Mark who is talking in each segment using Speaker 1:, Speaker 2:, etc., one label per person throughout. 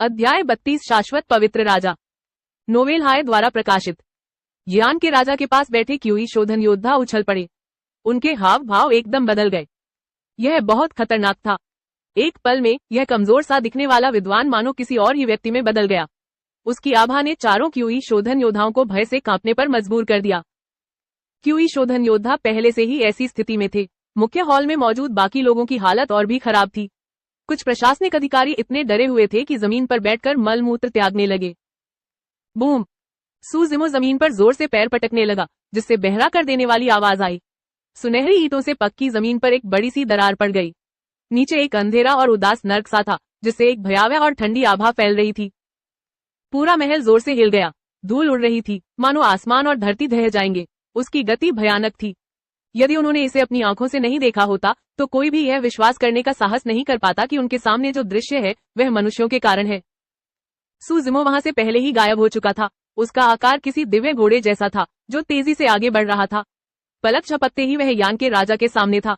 Speaker 1: अध्याय 32 शाश्वत पवित्र राजा। नोवेल हाय द्वारा प्रकाशित। यान के राजा के पास बैठे क्यूई शोधन योद्धा उछल पड़े। उनके हाव भाव एकदम बदल गए। यह बहुत खतरनाक था। एक पल में यह कमजोर सा दिखने वाला विद्वान मानो किसी और ही व्यक्ति में बदल गया। उसकी आभा ने चारों क्यूई शोधन योद्धाओं को भय से कांपने पर मजबूर कर दिया। क्यूई शोधन योद्धा पहले से ही ऐसी स्थिति में थे। मुख्य हॉल में मौजूद बाकी लोगों की हालत और भी खराब थी। कुछ प्रशासनिक अधिकारी इतने डरे हुए थे कि जमीन पर बैठकर मलमूत्र त्यागने लगे। बूम! सूजिमो जमीन पर जोर से पैर पटकने लगा, जिससे बहरा कर देने वाली आवाज आई। सुनहरी ईंटों से पक्की जमीन पर एक बड़ी सी दरार पड़ गई। नीचे एक अंधेरा और उदास नर्क सा था, जिससे एक भयावह और ठंडी आभा फैल रही थी। पूरा महल जोर से हिल गया। धूल उड़ रही थी, मानो आसमान और धरती ढह जाएंगे। उसकी गति भयानक थी। यदि उन्होंने इसे अपनी आंखों से नहीं देखा होता तो कोई भी यह विश्वास करने का साहस नहीं कर पाता कि उनके सामने जो दृश्य है वह मनुष्यों के कारण है। सूजिमो वहां से पहले ही गायब हो चुका था। उसका आकार किसी दिव्य घोड़े जैसा था जो तेजी से आगे बढ़ रहा था। पलक झपकते ही वह यान के राजा के सामने था।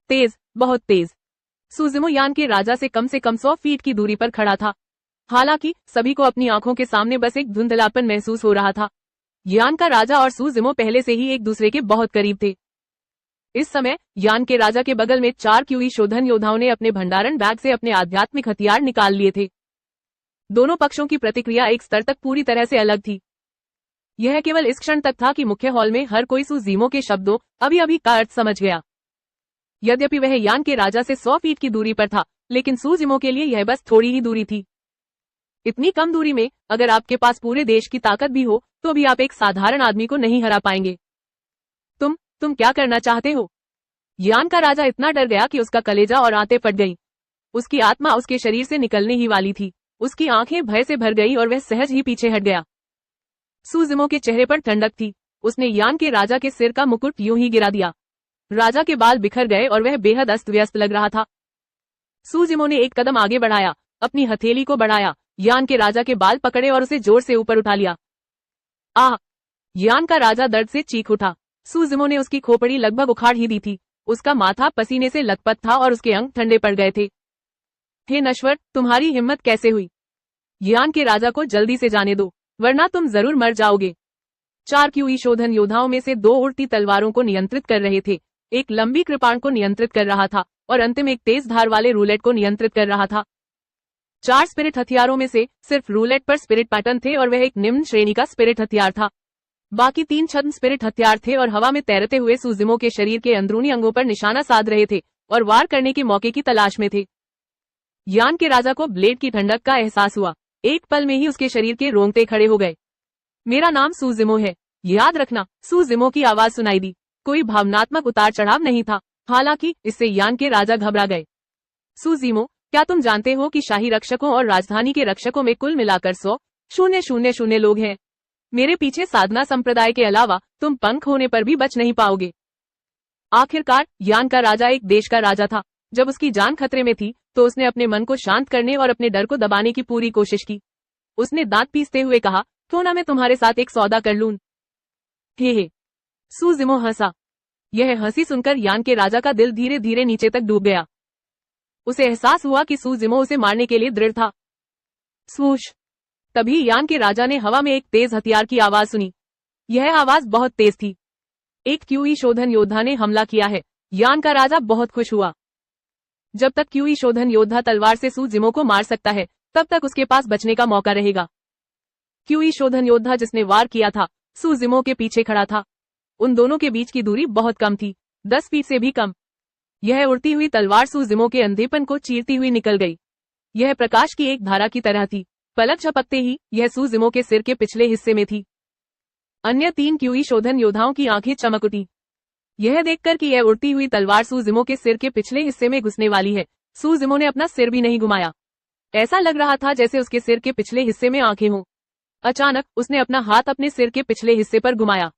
Speaker 1: तेज, बहुत तेज। सूजिमो यान के राजा से कम 100 फीट की दूरी पर खड़ा था। हालांकि सभी को अपनी आंखों के सामने बस एक धुंधलापन महसूस हो रहा था। यान का राजा और सूजिमो पहले से ही एक दूसरे के बहुत करीब थे। इस समय यान के राजा के बगल में 4 क्यूई शोधन योद्धाओं ने अपने भंडारण बैग से अपने आध्यात्मिक हथियार निकाल लिए थे। दोनों पक्षों की प्रतिक्रिया एक स्तर तक पूरी तरह से अलग थी। यह केवल इस क्षण तक था कि मुख्य हॉल में हर कोई सूजिमो के शब्दों अभी अभी का अर्थ समझ गया। यद्यपि वह यान के राजा से 100 फीट की दूरी पर था, लेकिन सूजिमो के लिए यह बस थोड़ी ही दूरी थी। इतनी कम दूरी में अगर आपके पास पूरे देश की ताकत भी हो तो भी आप एक साधारण आदमी को नहीं हरा पाएंगे। तुम क्या करना चाहते हो? यान का राजा इतना डर गया कि उसका कलेजा और आंतें फट गईं। उसकी आत्मा उसके शरीर से निकलने ही वाली थी। उसकी आंखें भय से भर गई और वह सहज ही पीछे हट गया। सूजिमो के चेहरे पर ठंडक थी। उसने यान के राजा के सिर का मुकुट यूं ही गिरा दिया। राजा के बाल बिखर गए और वह बेहद अस्त व्यस्त लग रहा था। सूजिमो ने एक कदम आगे बढ़ाया, अपनी हथेली को बढ़ाया, यान के राजा के बाल पकड़े और उसे जोर से ऊपर उठा लिया। आह! यान का राजा दर्द से चीख उठा। सूजिमो ने उसकी खोपड़ी लगभग उखाड़ ही दी थी। उसका माथा पसीने से लथपथ था और उसके अंग ठंडे पड़ गए थे। हे नश्वर, तुम्हारी हिम्मत कैसे हुई? यान के राजा को जल्दी से जाने दो, वरना तुम जरूर मर जाओगे। 4 क्यूई शोधन योद्धाओं में से 2 उड़ती तलवारों को नियंत्रित कर रहे थे, एक लंबी कृपाण को नियंत्रित कर रहा था और अंतिम एक तेज धार वाले रूलेट को नियंत्रित कर रहा था। 4 स्पिरिट हथियारों में से सिर्फ रूलेट पर स्पिरिट पैटर्न थे और वह एक निम्न श्रेणी का स्पिरिट हथियार था। बाकी 3 छद्म स्पिरिट हथियार थे और हवा में तैरते हुए सूजिमो के शरीर के अंदरूनी अंगों पर निशाना साध रहे थे और वार करने के मौके की तलाश में थे। यान के राजा को ब्लेड की ठंडक का एहसास हुआ। एक पल में ही उसके शरीर के रोंगटे खड़े हो गए। मेरा नाम सूजिमो है, याद रखना। सूजिमो की आवाज सुनाई दी। कोई भावनात्मक उतार चढ़ाव नहीं था, हालांकि इससे यान के राजा घबरा गए। सूजिमो, क्या तुम जानते हो कि शाही रक्षकों और राजधानी के रक्षकों में कुल मिलाकर 100,000 लोग हैं? मेरे पीछे साधना संप्रदाय के अलावा तुम पंख होने पर भी बच नहीं पाओगे। आखिरकार यान का राजा एक देश का राजा था। जब उसकी जान खतरे में थी तो उसने अपने मन को शांत करने और अपने डर को दबाने की पूरी कोशिश की। उसने दांत पीसते हुए कहा, क्यों ना मैं तुम्हारे साथ एक सौदा कर लूं? हे। सूजिमो हंसा। यह हंसी सुनकर यान के राजा का दिल धीरे धीरे नीचे तक डूब गया। उसे एहसास हुआ कि सूजिमो उसे मारने के लिए दृढ़ था। स्वूश! तभी यान के राजा ने हवा में एक तेज हथियार की आवाज सुनी। यह आवाज बहुत तेज थी। एक क्यूई शोधन योद्धा ने हमला किया है। यान का राजा बहुत खुश हुआ। जब तक क्यूई शोधन योद्धा तलवार से सूजिमो को मार सकता है, तब तक उसके पास बचने का मौका रहेगा। क्यूई शोधन योद्धा जिसने वार किया था, सूजिमो के पीछे खड़ा था। उन दोनों के बीच की दूरी बहुत कम थी, 10 फीट से भी कम। यह उड़ती हुई तलवार सूजिमो के अंधेपन को चीरती हुई निकल गई। यह प्रकाश की एक धारा की तरह थी। पलक झपकते ही यह सूजिमो के सिर के पिछले हिस्से में थी। अन्य 3 क्यूई शोधन योद्धाओं की आंखें चमक उठी। यह देखकर कि यह उड़ती हुई तलवार सूजिमो के सिर के पिछले हिस्से में घुसने वाली है, सूजिमो ने अपना सिर भी नहीं घुमाया। ऐसा लग रहा था जैसे उसके सिर के पिछले हिस्से में आंखें हों। अचानक उसने अपना हाथ अपने सिर के पिछले हिस्से पर घुमाया।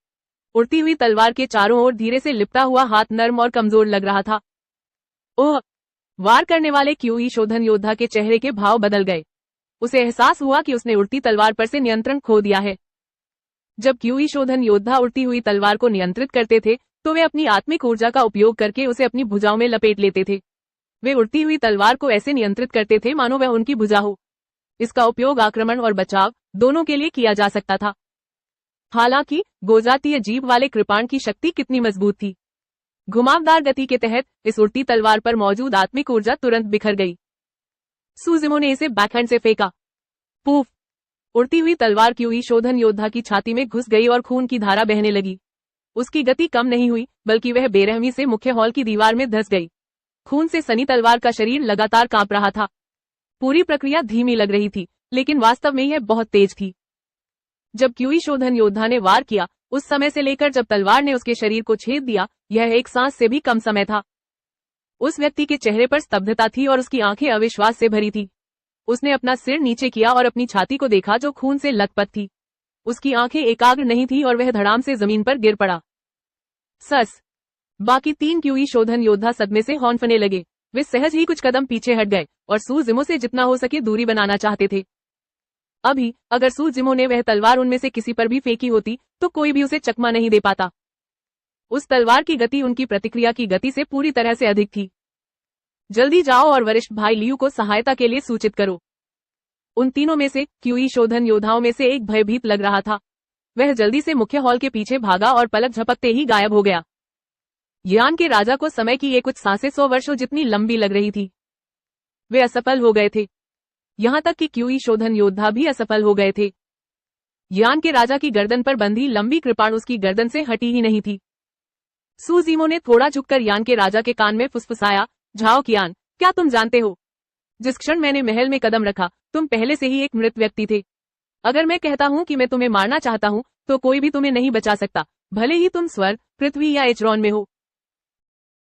Speaker 1: उड़ती हुई तलवार के चारों ओर धीरे से लिपटा हुआ हाथ नर्म और कमजोर लग रहा था। ओह! वार करने वाले क्यूई शोधन योद्धा के चेहरे के भाव बदल गए। उसे एहसास हुआ कि उसने उड़ती तलवार पर से नियंत्रण खो दिया है। जब क्यूई शोधन योद्धा उड़ती हुई तलवार को नियंत्रित करते थे तो वे अपनी आत्मिक ऊर्जा का उपयोग करके उसे अपनी भुजाओं में लपेट लेते थे। वे उड़ती हुई तलवार को ऐसे नियंत्रित करते थे मानो वह उनकी भुजा हो। इसका उपयोग आक्रमण और बचाव दोनों के लिए किया जा सकता था। हालांकि गोजातीय जीभ वाले कृपाण की शक्ति कितनी मजबूत थी। घुमावदार गति के तहत इस उड़ती तलवार पर मौजूद आत्मिक ऊर्जा तुरंत बिखर गई। सूजिमो ने इसे बैकहैंड से फेंका। पूफ! उड़ती हुई तलवार क्यूई शोधन योद्धा की छाती में घुस गई और खून की धारा बहने लगी। उसकी गति कम नहीं हुई, बल्कि वह बेरहमी से मुख्य हॉल की दीवार में धंस गई। खून से सनी तलवार का शरीर लगातार कांप रहा था। पूरी प्रक्रिया धीमी लग रही थी, लेकिन वास्तव में यह बहुत तेज थी। जब क्यूई शोधन योद्धा ने वार किया, उस समय से लेकर जब तलवार ने उसके शरीर को छेद दिया, यह एक सांस से भी कम समय था। उस व्यक्ति के चेहरे पर स्तब्धता थी और उसकी आंखें अविश्वास से भरी थी। उसने अपना सिर नीचे किया और अपनी छाती को देखा जो खून से लथपथ थी। उसकी आंखें एकाग्र नहीं थी और वह धड़ाम से जमीन पर गिर पड़ा। सस! बाकी 3 क्यूई शोधन योद्धा सदमे से हौंफने लगे। वे सहज ही कुछ कदम पीछे हट गए और सूजिमो से जितना हो सके दूरी बनाना चाहते थे। अभी अगर सूजिमो ने वह तलवार उनमें से किसी पर भी फेंकी होती तो कोई भी उसे चकमा नहीं दे पाता। उस तलवार की गति उनकी प्रतिक्रिया की गति से पूरी तरह से अधिक थी। जल्दी जाओ और वरिष्ठ भाई लियू को सहायता के लिए सूचित करो। उन तीनों में से क्यूई शोधन योद्धाओं में से एक भयभीत लग रहा था। वह जल्दी से मुख्य हॉल के पीछे भागा और पलक झपकते ही गायब हो गया। यान के राजा को समय की ये कुछ सांसें 100 वर्षों जितनी लंबी लग रही थी। वे असफल हो गए थे। यहाँ तक कि क्यूई शोधन योद्धा भी असफल हो गए थे। यान के राजा की गर्दन पर बंधी लंबी कृपाण उसकी गर्दन से हटी ही नहीं थी। सूजिमो ने थोड़ा झुककर यान के राजा के कान में फुसफुसाया, झाओ कियान, क्या तुम जानते हो, जिस क्षण मैंने महल में कदम रखा तुम पहले से ही एक मृत व्यक्ति थे। अगर मैं कहता हूँ कि मैं तुम्हें मारना चाहता हूँ तो कोई भी तुम्हें नहीं बचा सकता, भले ही तुम स्वर्ग, पृथ्वी या एचरॉन में हो।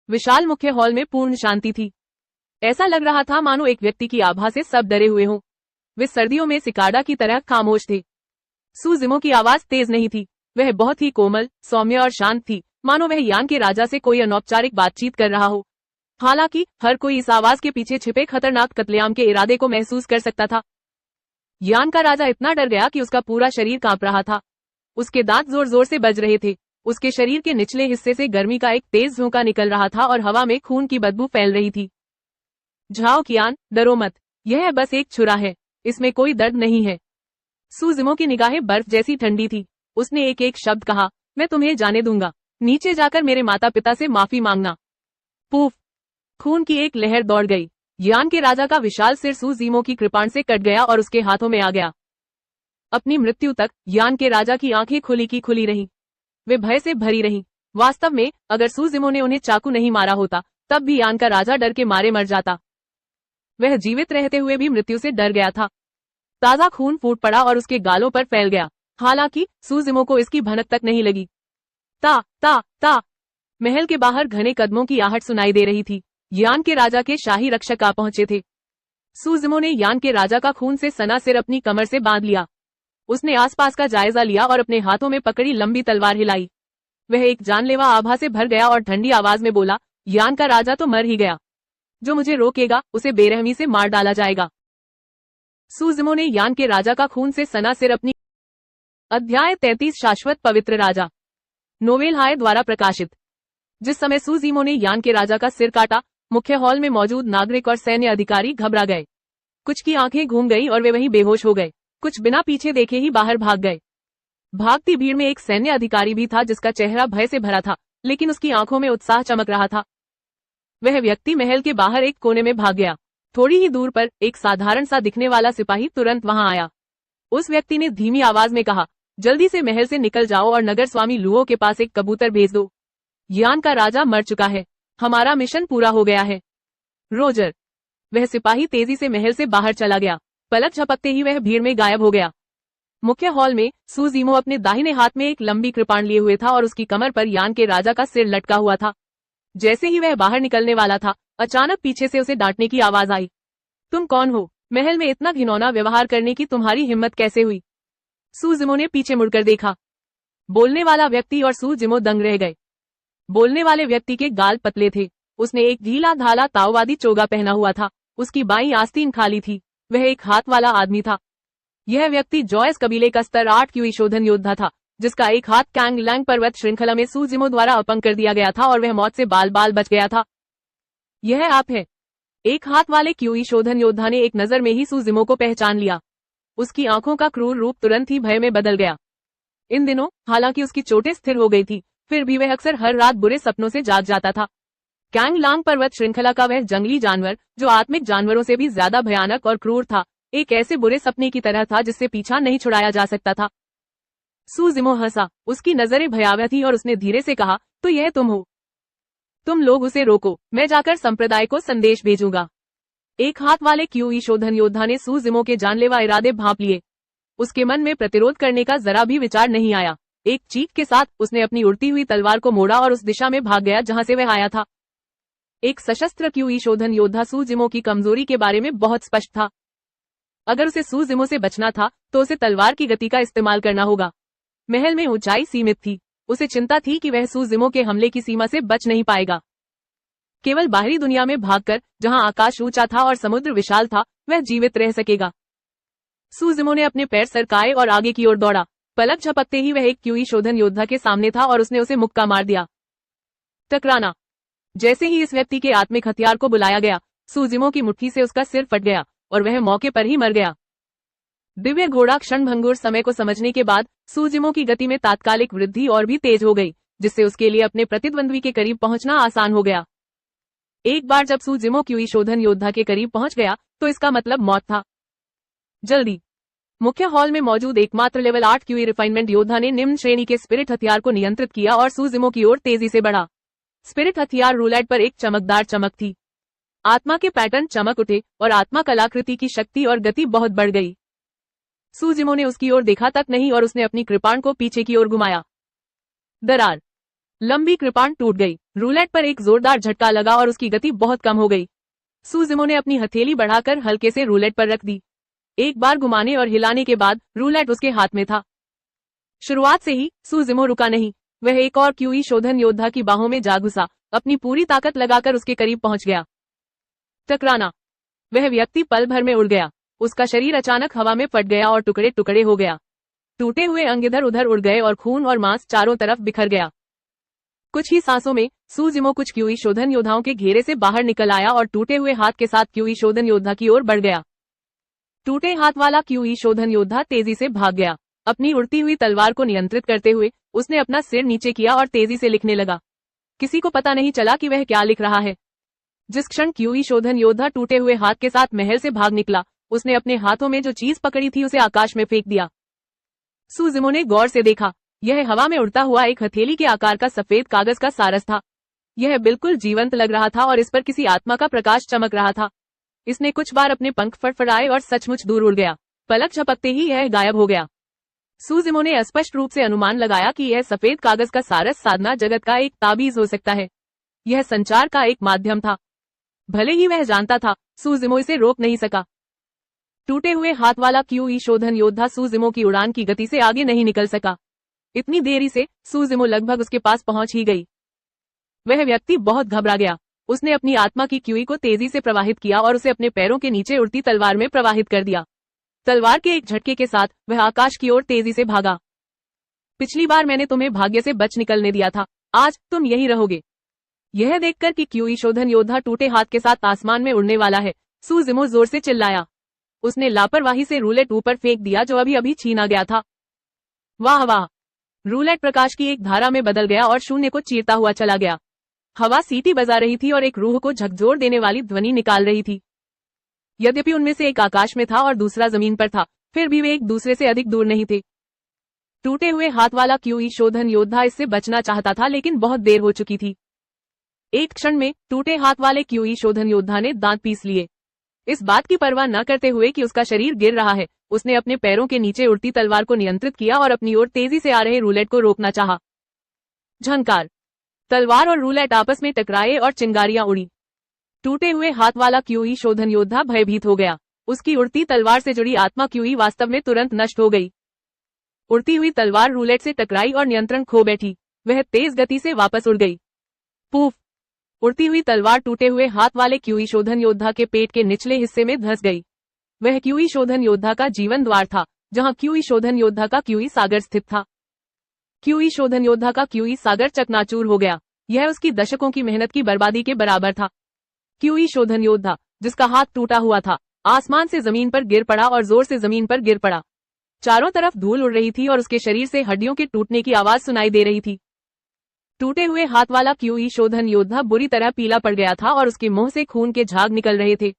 Speaker 1: विशाल मुख्य हॉल में पूर्ण शांति थी। ऐसा लग रहा था मानो एक व्यक्ति की आभा से सब डरे हुए हों। वे सर्दियों में सिकाडा की तरह खामोश थे। सूजिमो की आवाज तेज नहीं थी, वह बहुत ही कोमल, सौम्य और शांत थी, मानो वह यान के राजा से कोई अनौपचारिक बातचीत कर रहा हो। हालांकि हर कोई इस आवाज के पीछे छिपे खतरनाक कत्लेआम के इरादे को महसूस कर सकता था। यान का राजा इतना डर गया कि उसका पूरा शरीर कांप रहा था। उसके दांत जोर जोर से बज रहे थे। उसके शरीर के निचले हिस्से से गर्मी का एक तेज झोंका निकल रहा था और हवा में खून की बदबू फैल रही थी। झाओ कियान, डरो मत, यह बस एक छुरा है, इसमें कोई दर्द नहीं है। सूजिमो की निगाहें बर्फ जैसी ठंडी थी। उसने एक एक शब्द कहा, मैं तुम्हें जाने दूंगा, नीचे जाकर मेरे माता पिता से माफी मांगना। पूफ! खून की एक लहर दौड़ गई। यान के राजा का विशाल सिर सूजिमो की कृपाण से कट गया और उसके हाथों में आ गया। अपनी मृत्यु तक यान के राजा की आंखें खुली की खुली रहीं। वे भय से भरी रहीं। वास्तव में अगर सूजिमो ने उन्हें चाकू नहीं मारा होता तब भी यान का राजा डर के मारे मर जाता। वह जीवित रहते हुए भी मृत्यु से डर गया था। ताजा खून फूट पड़ा और उसके गालों पर फैल गया। हालांकि सूजिमो को इसकी भनक तक नहीं लगी। ता ता ता महल के बाहर घने कदमों की आहट सुनाई दे रही थी। यान के राजा के शाही रक्षक आ पहुंचे थे। सूजिमो ने यान के राजा का खून से सना सिर अपनी कमर से बांध लिया। उसने आसपास का जायजा लिया और अपने हाथों में पकड़ी लंबी तलवार हिलाई। वह एक जानलेवा आभा से भर गया और ठंडी आवाज में बोला, यान का राजा तो मर ही गया, जो मुझे रोकेगा उसे बेरहमी से मार डाला जाएगा। सूजिमो ने यान के राजा का खून से सना सिर अपनी। अध्याय 33 शाश्वत पवित्र राजा। नोवेल हाय द्वारा प्रकाशित। जिस समय सूजिमो ने यान के राजा का सिर काटा, मुख्य हॉल में मौजूद नागरिक और सैन्य अधिकारी घबरा गए। कुछ की आंखें घूम गई और वे वहीं बेहोश हो गए। कुछ बिना पीछे देखे ही बाहर भाग गए। भागती भीड़ में एक सैन्य अधिकारी भी था जिसका चेहरा भय से भरा था, लेकिन उसकी आंखों में उत्साह चमक रहा था। वह व्यक्ति महल के बाहर एक कोने में भाग गया। थोड़ी ही दूर पर एक साधारण सा दिखने वाला सिपाही तुरंत वहां आया। उस व्यक्ति ने धीमी आवाज में कहा, जल्दी से महल से निकल जाओ और नगर स्वामी लुओ के पास एक कबूतर भेज दो। यान का राजा मर चुका है, हमारा मिशन पूरा हो गया है। रोजर। वह सिपाही तेजी से महल से बाहर चला गया। पलक झपकते ही वह भीड़ में गायब हो गया। मुख्य हॉल में सूजिमो अपने दाहिने हाथ में एक लंबी कृपाण लिए हुए था और उसकी कमर पर यान के राजा का सिर लटका हुआ था। जैसे ही वह बाहर निकलने वाला था, अचानक पीछे से उसे डांटने की आवाज आई। तुम कौन हो? महल में इतना घिनौना व्यवहार करने की तुम्हारी हिम्मत कैसे हुई? सूजिमो ने पीछे मुड़कर देखा। बोलने वाला व्यक्ति और सूजिमो दंग रह गए। बोलने वाले व्यक्ति के गाल पतले थे। उसने एक ढीला ढाला ताओवादी चोगा पहना हुआ था। उसकी बाईं आस्तीन खाली थी। वह एक हाथ वाला आदमी था। यह व्यक्ति जॉयस कबीले का स्तर 8 क्यूई शोधन योद्धा था, जिसका एक हाथ कैंग लैंग पर्वत श्रृंखला में सूजिमो द्वारा अपंग कर दिया गया था और वह मौत से बाल बाल बच गया था। यह आप है? एक हाथ वाले क्यूई शोधन योद्धा ने एक नजर में ही सूजिमो को पहचान लिया। उसकी आंखों का क्रूर रूप तुरंत ही भय में बदल गया। इन दिनों हालांकि उसकी चोटें स्थिर हो गई थी, फिर भी वह अक्सर हर रात बुरे सपनों से जाग जाता था। कैंग लांग पर्वत श्रृंखला का वह जंगली जानवर, जो आत्मिक जानवरों से भी ज्यादा भयानक और क्रूर था, एक ऐसे बुरे सपने की तरह था जिससे पीछा नहीं छुड़ाया जा सकता था। सूजिमो हंसा, उसकी नजरें भयावह थी और उसने धीरे से कहा, तो यह तुम हो? तुम लोग उसे रोको, मैं जाकर संप्रदाय को संदेश भेजूंगा। एक हाथ वाले क्यूई शोधन योद्धा ने सूजिमो के जानलेवा इरादे भांप लिए। उसके मन में प्रतिरोध करने का जरा भी विचार नहीं आया। एक चीख के साथ उसने अपनी उड़ती हुई तलवार को मोड़ा और उस दिशा में भाग गया जहां से वह आया था। एक सशस्त्र क्यूई शोधन योद्धा सूजिमो की कमजोरी के बारे में बहुत स्पष्ट था। अगर उसे सूजिमो से बचना था तो उसे तलवार की गति का इस्तेमाल करना होगा। महल में ऊंचाई सीमित थी, उसे चिंता थी कि वह सूजिमो के हमले की सीमा से बच नहीं पाएगा। केवल बाहरी दुनिया में भागकर, जहां आकाश ऊंचा था और समुद्र विशाल था, वह जीवित रह सकेगा। सूजिमो ने अपने पैर सरकाए और आगे की ओर दौड़ा। पलक झपकते ही वह एक क्यूई शोधन योद्धा के सामने था और उसने उसे मुक्का मार दिया। टकराना। जैसे ही इस व्यक्ति के आत्मिक हथियार को बुलाया गया, सूजिमो की मुट्ठी से उसका सिर फट गया और वह मौके पर ही मर गया। दिव्य घोड़ा क्षणभंगुर समय को समझने के बाद सूजिमो की गति में तात्कालिक वृद्धि और भी तेज हो गई, जिससे उसके लिए अपने प्रतिद्वंद्वी के करीब पहुंचना आसान हो गया। एक बार जब सूजिमो क्यूई शोधन योद्धा के करीब पहुंच गया तो इसका मतलब मौत था। जल्दी। मुख्य हॉल में मौजूद एकमात्र लेवल 8 क्यूई रिफाइनमेंट योद्धा ने निम्न श्रेणी के स्पिरिट हथियार को नियंत्रित किया और सूजिमो की ओर तेजी से बढ़ा। स्पिरिट हथियार रूलेट पर एक चमकदार चमक थी। आत्मा के पैटर्न चमक उठे और आत्मा कलाकृति की शक्ति और गति बहुत बढ़ गई। सूजिमो ने उसकी ओर देखा तक नहीं और उसने अपनी कृपाण को पीछे की ओर घुमाया। दरार। लंबी कृपाण टूट गई, रूलेट पर एक जोरदार झटका लगा और उसकी गति बहुत कम हो गई। सूजिमो ने अपनी हथेली बढ़ाकर हल्के से रूलेट पर रख दी। एक बार घुमाने और हिलाने के बाद रूलेट उसके हाथ में था। शुरुआत से ही सूजिमो रुका नहीं, वह एक और क्यूई शोधन योद्धा की बाहों में जा घुसा, अपनी पूरी ताकत लगाकर उसके करीब पहुंच गया। टकराना। वह व्यक्ति पल भर में उड़ गया, उसका शरीर अचानक हवा में फट गया और टुकड़े टुकड़े हो गया। टूटे हुए अंग इधर उधर उड़ गए और खून और मांस चारों तरफ बिखर गया। कुछ ही सांसों में सूजिमो कुछ क्यूई शोधन योद्धाओं के घेरे से बाहर निकल आया और टूटे हुए हाथ के साथ क्यूई शोधन योद्धा की ओर बढ़ गया। टूटे हाथ वाला क्यूई शोधन योद्धा तेजी से भाग गया। अपनी उड़ती हुई तलवार को नियंत्रित करते हुए उसने अपना सिर नीचे किया और तेजी से लिखने लगा। किसी को पता नहीं चला कि वह क्या लिख रहा है। जिस क्षण क्यूई शोधन योद्धा टूटे हुए हाथ के साथ महल से भाग निकला, उसने अपने हाथों में जो चीज पकड़ी थी उसे आकाश में फेंक दिया। सूजिमो ने गौर से देखा, यह हवा में उड़ता हुआ एक हथेली के आकार का सफेद कागज का सारस था। यह बिल्कुल जीवंत लग रहा था और इस पर किसी आत्मा का प्रकाश चमक रहा था। इसने कुछ बार अपने पंख फड़फड़ाए और सचमुच दूर उड़ गया। पलक झपकते ही यह गायब हो गया। सूजिमो ने स्पष्ट रूप से अनुमान लगाया कि यह सफेद कागज का सारस साधना जगत का एक ताबीज हो सकता है। यह संचार का एक माध्यम था। भले ही वह जानता था, सूजिमो इसे रोक नहीं सका। टूटे हुए हाथ वाला क्यूई शोधन योद्धा सूजिमो की उड़ान की गति से आगे नहीं निकल सका। इतनी देरी से सूजिमो लगभग उसके पास पहुंच ही गई। वह व्यक्ति बहुत घबरा गया। उसने अपनी आत्मा की क्यूई को तेजी से प्रवाहित किया और उसे अपने पैरों के नीचे उड़ती तलवार में प्रवाहित कर दिया। तलवार के एक झटके के साथ वह आकाश की ओर तेजी से भागा। पिछली बार मैंने तुम्हें भाग्य से बच निकलने दिया था, आज तुम यही रहोगे। यह देखकर कि क्यूई शोधन योद्धा टूटे हाथ के साथ आसमान में उड़ने वाला है, सूजिमो जोर से चिल्लाया। उसने लापरवाही से रूलेट ऊपर फेंक दिया जो अभी अभी छीना गया था। वाह वाह! रूलेट प्रकाश की एक धारा में बदल गया और शून्य को चीरता हुआ चला गया। हवा सीटी बजा रही थी और एक रूह को झकझोर देने वाली ध्वनि निकाल रही थी। यद्यपि उनमें से एक आकाश में था और दूसरा जमीन पर था, फिर भी वे एक दूसरे से अधिक दूर नहीं थे। टूटे हुए हाथ वाला क्यूई शोधन योद्धा इससे बचना चाहता था, लेकिन बहुत देर हो चुकी थी। एक क्षण में टूटे हाथ वाले क्यूई शोधन योद्धा ने दांत पीस लिए। इस बात की परवाह न करते हुए कि उसका शरीर गिर रहा है, उसने अपने पैरों के नीचे उड़ती तलवार को नियंत्रित किया और अपनी ओर तेजी से आ रहे रूलेट को रोकना चाहा। झंकार। तलवार और रूलेट आपस में टकराए और चिंगारियां उड़ी। टूटे हुए हाथ वाला क्यूई शोधन योद्धा भयभीत हो गया। उसकी उड़ती तलवार से जुड़ी आत्मा क्यूई वास्तव में तुरंत नष्ट हो गई। उड़ती हुई तलवार रूलेट से टकराई और नियंत्रण खो बैठी। वह तेज गति से वापस उड़ गई। पूफ! उड़ती हुई तलवार टूटे हुए हाथ वाले क्यूई शोधन योद्धा के पेट के निचले हिस्से में धंस गई। वह क्यूई शोधन योद्धा का जीवन द्वार था, जहां क्यूई शोधन योद्धा का क्यूई सागर स्थित था। क्यूई शोधन योद्धा का क्यूई सागर चकनाचूर हो गया। यह उसकी दशकों की मेहनत की बर्बादी के बराबर था। क्यूई शोधन योद्धा, जिसका हाथ टूटा हुआ था, आसमान से जमीन पर गिर पड़ा और जोर से जमीन पर गिर पड़ा। चारों तरफ धूल उड़ रही थी और उसके शरीर से हड्डियों के टूटने की आवाज सुनाई दे रही थी। टूटे हुए हाथ वाला क्यूई शोधन योद्धा बुरी तरह पीला पड़ गया था और उसके मुंह से खून के झाग निकल रहे थे।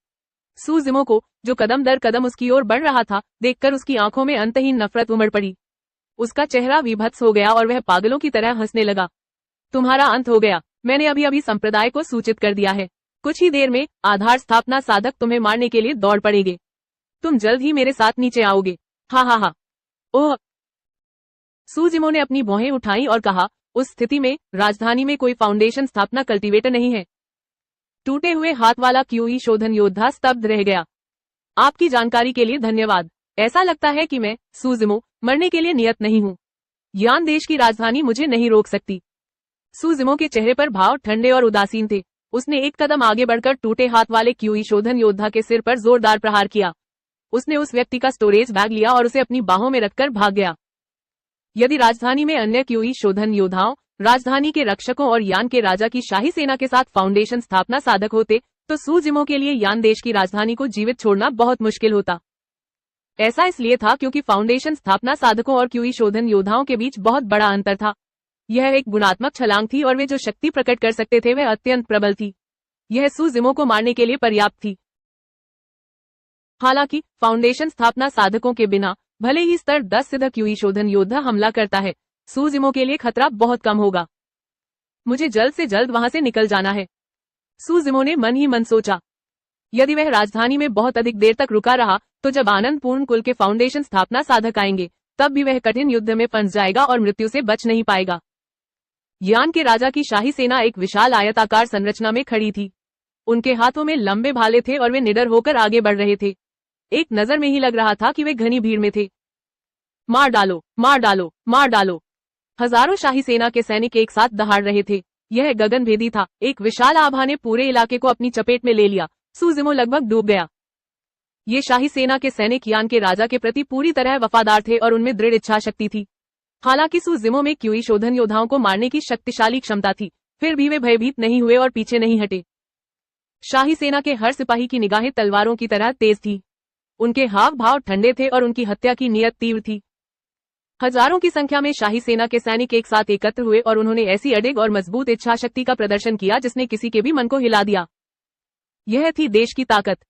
Speaker 1: सू जिमो को, जो कदम दर कदम उसकी ओर बढ़ रहा था, देखकर उसकी आंखों में अंतहीन नफरत उमड़ पड़ी। उसका चेहरा विभत्स हो गया और वह पागलों की तरह हंसने लगा। तुम्हारा अंत हो गया। मैंने अभी अभी संप्रदाय को सूचित कर दिया है। कुछ ही देर में आधार स्थापना साधक तुम्हें मारने के लिए दौड़ पड़ेंगे। तुम जल्द ही मेरे साथ नीचे आओगे। हा हा हा। ओह। सू जिमो ने अपनी भौहें उठाई और कहा, उस स्थिति में राजधानी में कोई फाउंडेशन स्थापना कल्टीवेटर नहीं है। टूटे हुए हाथ वाला क्यूई शोधन योद्धा स्तब्ध रह गया। आपकी जानकारी के लिए धन्यवाद। ऐसा लगता है कि मैं, सू जिमो, मरने के लिए नियत नहीं हूँ। यान देश की राजधानी मुझे नहीं रोक सकती। सू जिमो के चेहरे पर भाव ठंडे और उदासीन थे। उसने एक कदम आगे बढ़कर टूटे हाथ वाले क्यूई शोधन योद्धा के सिर पर जोरदार प्रहार किया। उसने उस व्यक्ति का स्टोरेज बैग लिया और उसे अपनी बाहों में रखकर भाग गया। यदि राजधानी में अन्य क्यूई शोधन योद्धाओं, राजधानी के रक्षकों और यान के राजा की शाही सेना के साथ फाउंडेशन स्थापना साधक होते, तो सू जिमो के लिए यान देश की राजधानी को जीवित छोड़ना बहुत मुश्किल होता। ऐसा इसलिए था क्योंकि फाउंडेशन स्थापना साधकों और क्यूई शोधन योद्धाओं के बीच बहुत बड़ा अंतर था। यह एक गुणात्मक छलांग थी और वे जो शक्ति प्रकट कर सकते थे वह अत्यंत प्रबल थी। यह सू जिमो को मारने के लिए पर्याप्त थी। हालांकि फाउंडेशन स्थापना साधकों के बिना भले ही स्तर 10 सिद्ध क्यूई शोधन योद्धा हमला करता है, सू जिमो के लिए खतरा बहुत कम होगा। मुझे जल्द से जल्द वहां से निकल जाना है। सू जिमो ने मन ही मन सोचा। यदि वह राजधानी में बहुत अधिक देर तक रुका रहा तो जब आनंदपूर्ण कुल के फाउंडेशन स्थापना साधक आएंगे तब भी वह कठिन युद्ध में फंस जाएगा और मृत्यु से बच नहीं पाएगा। यान के राजा की शाही सेना एक विशाल आयताकार संरचना में खड़ी थी। उनके हाथों में लंबे भाले थे और वे निडर होकर आगे बढ़ रहे थे। एक नजर में ही लग रहा था कि वे घनी भीड़ में थे। मार डालो, मार डालो, मार डालो। हजारों शाही सेना के सैनिक एक साथ दहाड़ रहे थे। यह गगनभेदी था। एक विशाल आभा ने पूरे इलाके को अपनी चपेट में ले लिया। सू जिमो लगभग डूब गया। ये शाही सेना के सैनिक यान के राजा के प्रति पूरी तरह वफादार थे और उनमें दृढ़ इच्छा शक्ति थी। हालांकि सू जिमो में क्यूई शोधन योद्धाओं को मारने की शक्तिशाली क्षमता थी, फिर भी वे भयभीत नहीं हुए और पीछे नहीं हटे। शाही सेना के हर सिपाही की निगाहें तलवारों की तरह तेज थी। उनके हाव भाव ठंडे थे और उनकी हत्या की नीयत तीव्र थी। हजारों की संख्या में शाही सेना के सैनिक एक साथ एकत्र हुए और उन्होंने ऐसी अडिग और मजबूत इच्छा शक्ति का प्रदर्शन किया जिसने किसी के भी मन को हिला दिया। यह थी देश की ताकत।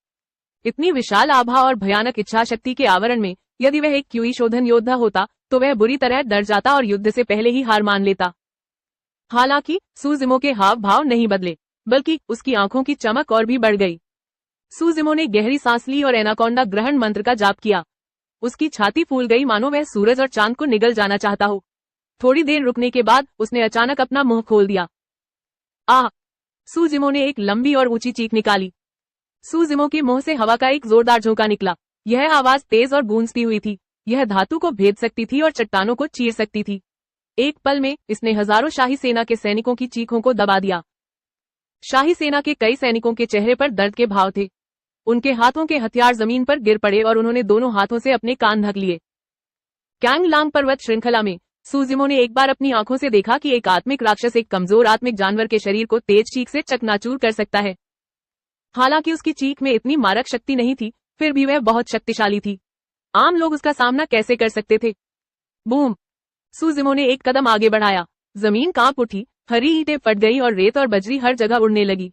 Speaker 1: इतनी विशाल आभा और भयानक इच्छा शक्ति के आवरण में यदि वह एक क्यूई शोधन योद्धा होता तो वह बुरी तरह डर जाता और युद्ध से पहले ही हार मान लेता। हालांकि सू जिमो के हाव भाव नहीं बदले, बल्कि उसकी आंखों की चमक और भी बढ़ गई। सू जिमो ने गहरी सांस ली और एनाकोंडा ग्रहण मंत्र का जाप किया। उसकी छाती फूल गई मानो वह सूरज और चांद को निगल जाना चाहता हो। थोड़ी देर रुकने के बाद उसने अचानक अपना मुंह खोल दिया। आह! सू जिमो ने एक लंबी और ऊंची चीख निकाली। सू जिमो के मुंह से हवा का एक जोरदार झोंका निकला। यह आवाज तेज और गूंजती हुई थी। यह धातु को भेद सकती थी और चट्टानों को चीर सकती थी। एक पल में इसने हजारों शाही सेना के सैनिकों की चीखों को दबा दिया। शाही सेना के कई सैनिकों के चेहरे पर दर्द के भाव थे। उनके हाथों के हथियार जमीन पर गिर पड़े और उन्होंने दोनों हाथों से अपने कान ढक लिए। कैंग लांग पर्वत श्रृंखला में सू जिमो ने एक बार अपनी आंखों से देखा कि एक आत्मिक राक्षस एक कमजोर आत्मिक जानवर के शरीर को तेज चीख से चकनाचूर कर सकता है। हालांकि उसकी चीख में इतनी मारक शक्ति नहीं थी, फिर भी वह बहुत शक्तिशाली थी। आम लोग उसका सामना कैसे कर सकते थे? बूम! सू जिमो ने एक कदम आगे बढ़ाया। जमीन कांप उठी, हरी ईंटें फट गई और रेत और बजरी हर जगह उड़ने लगी।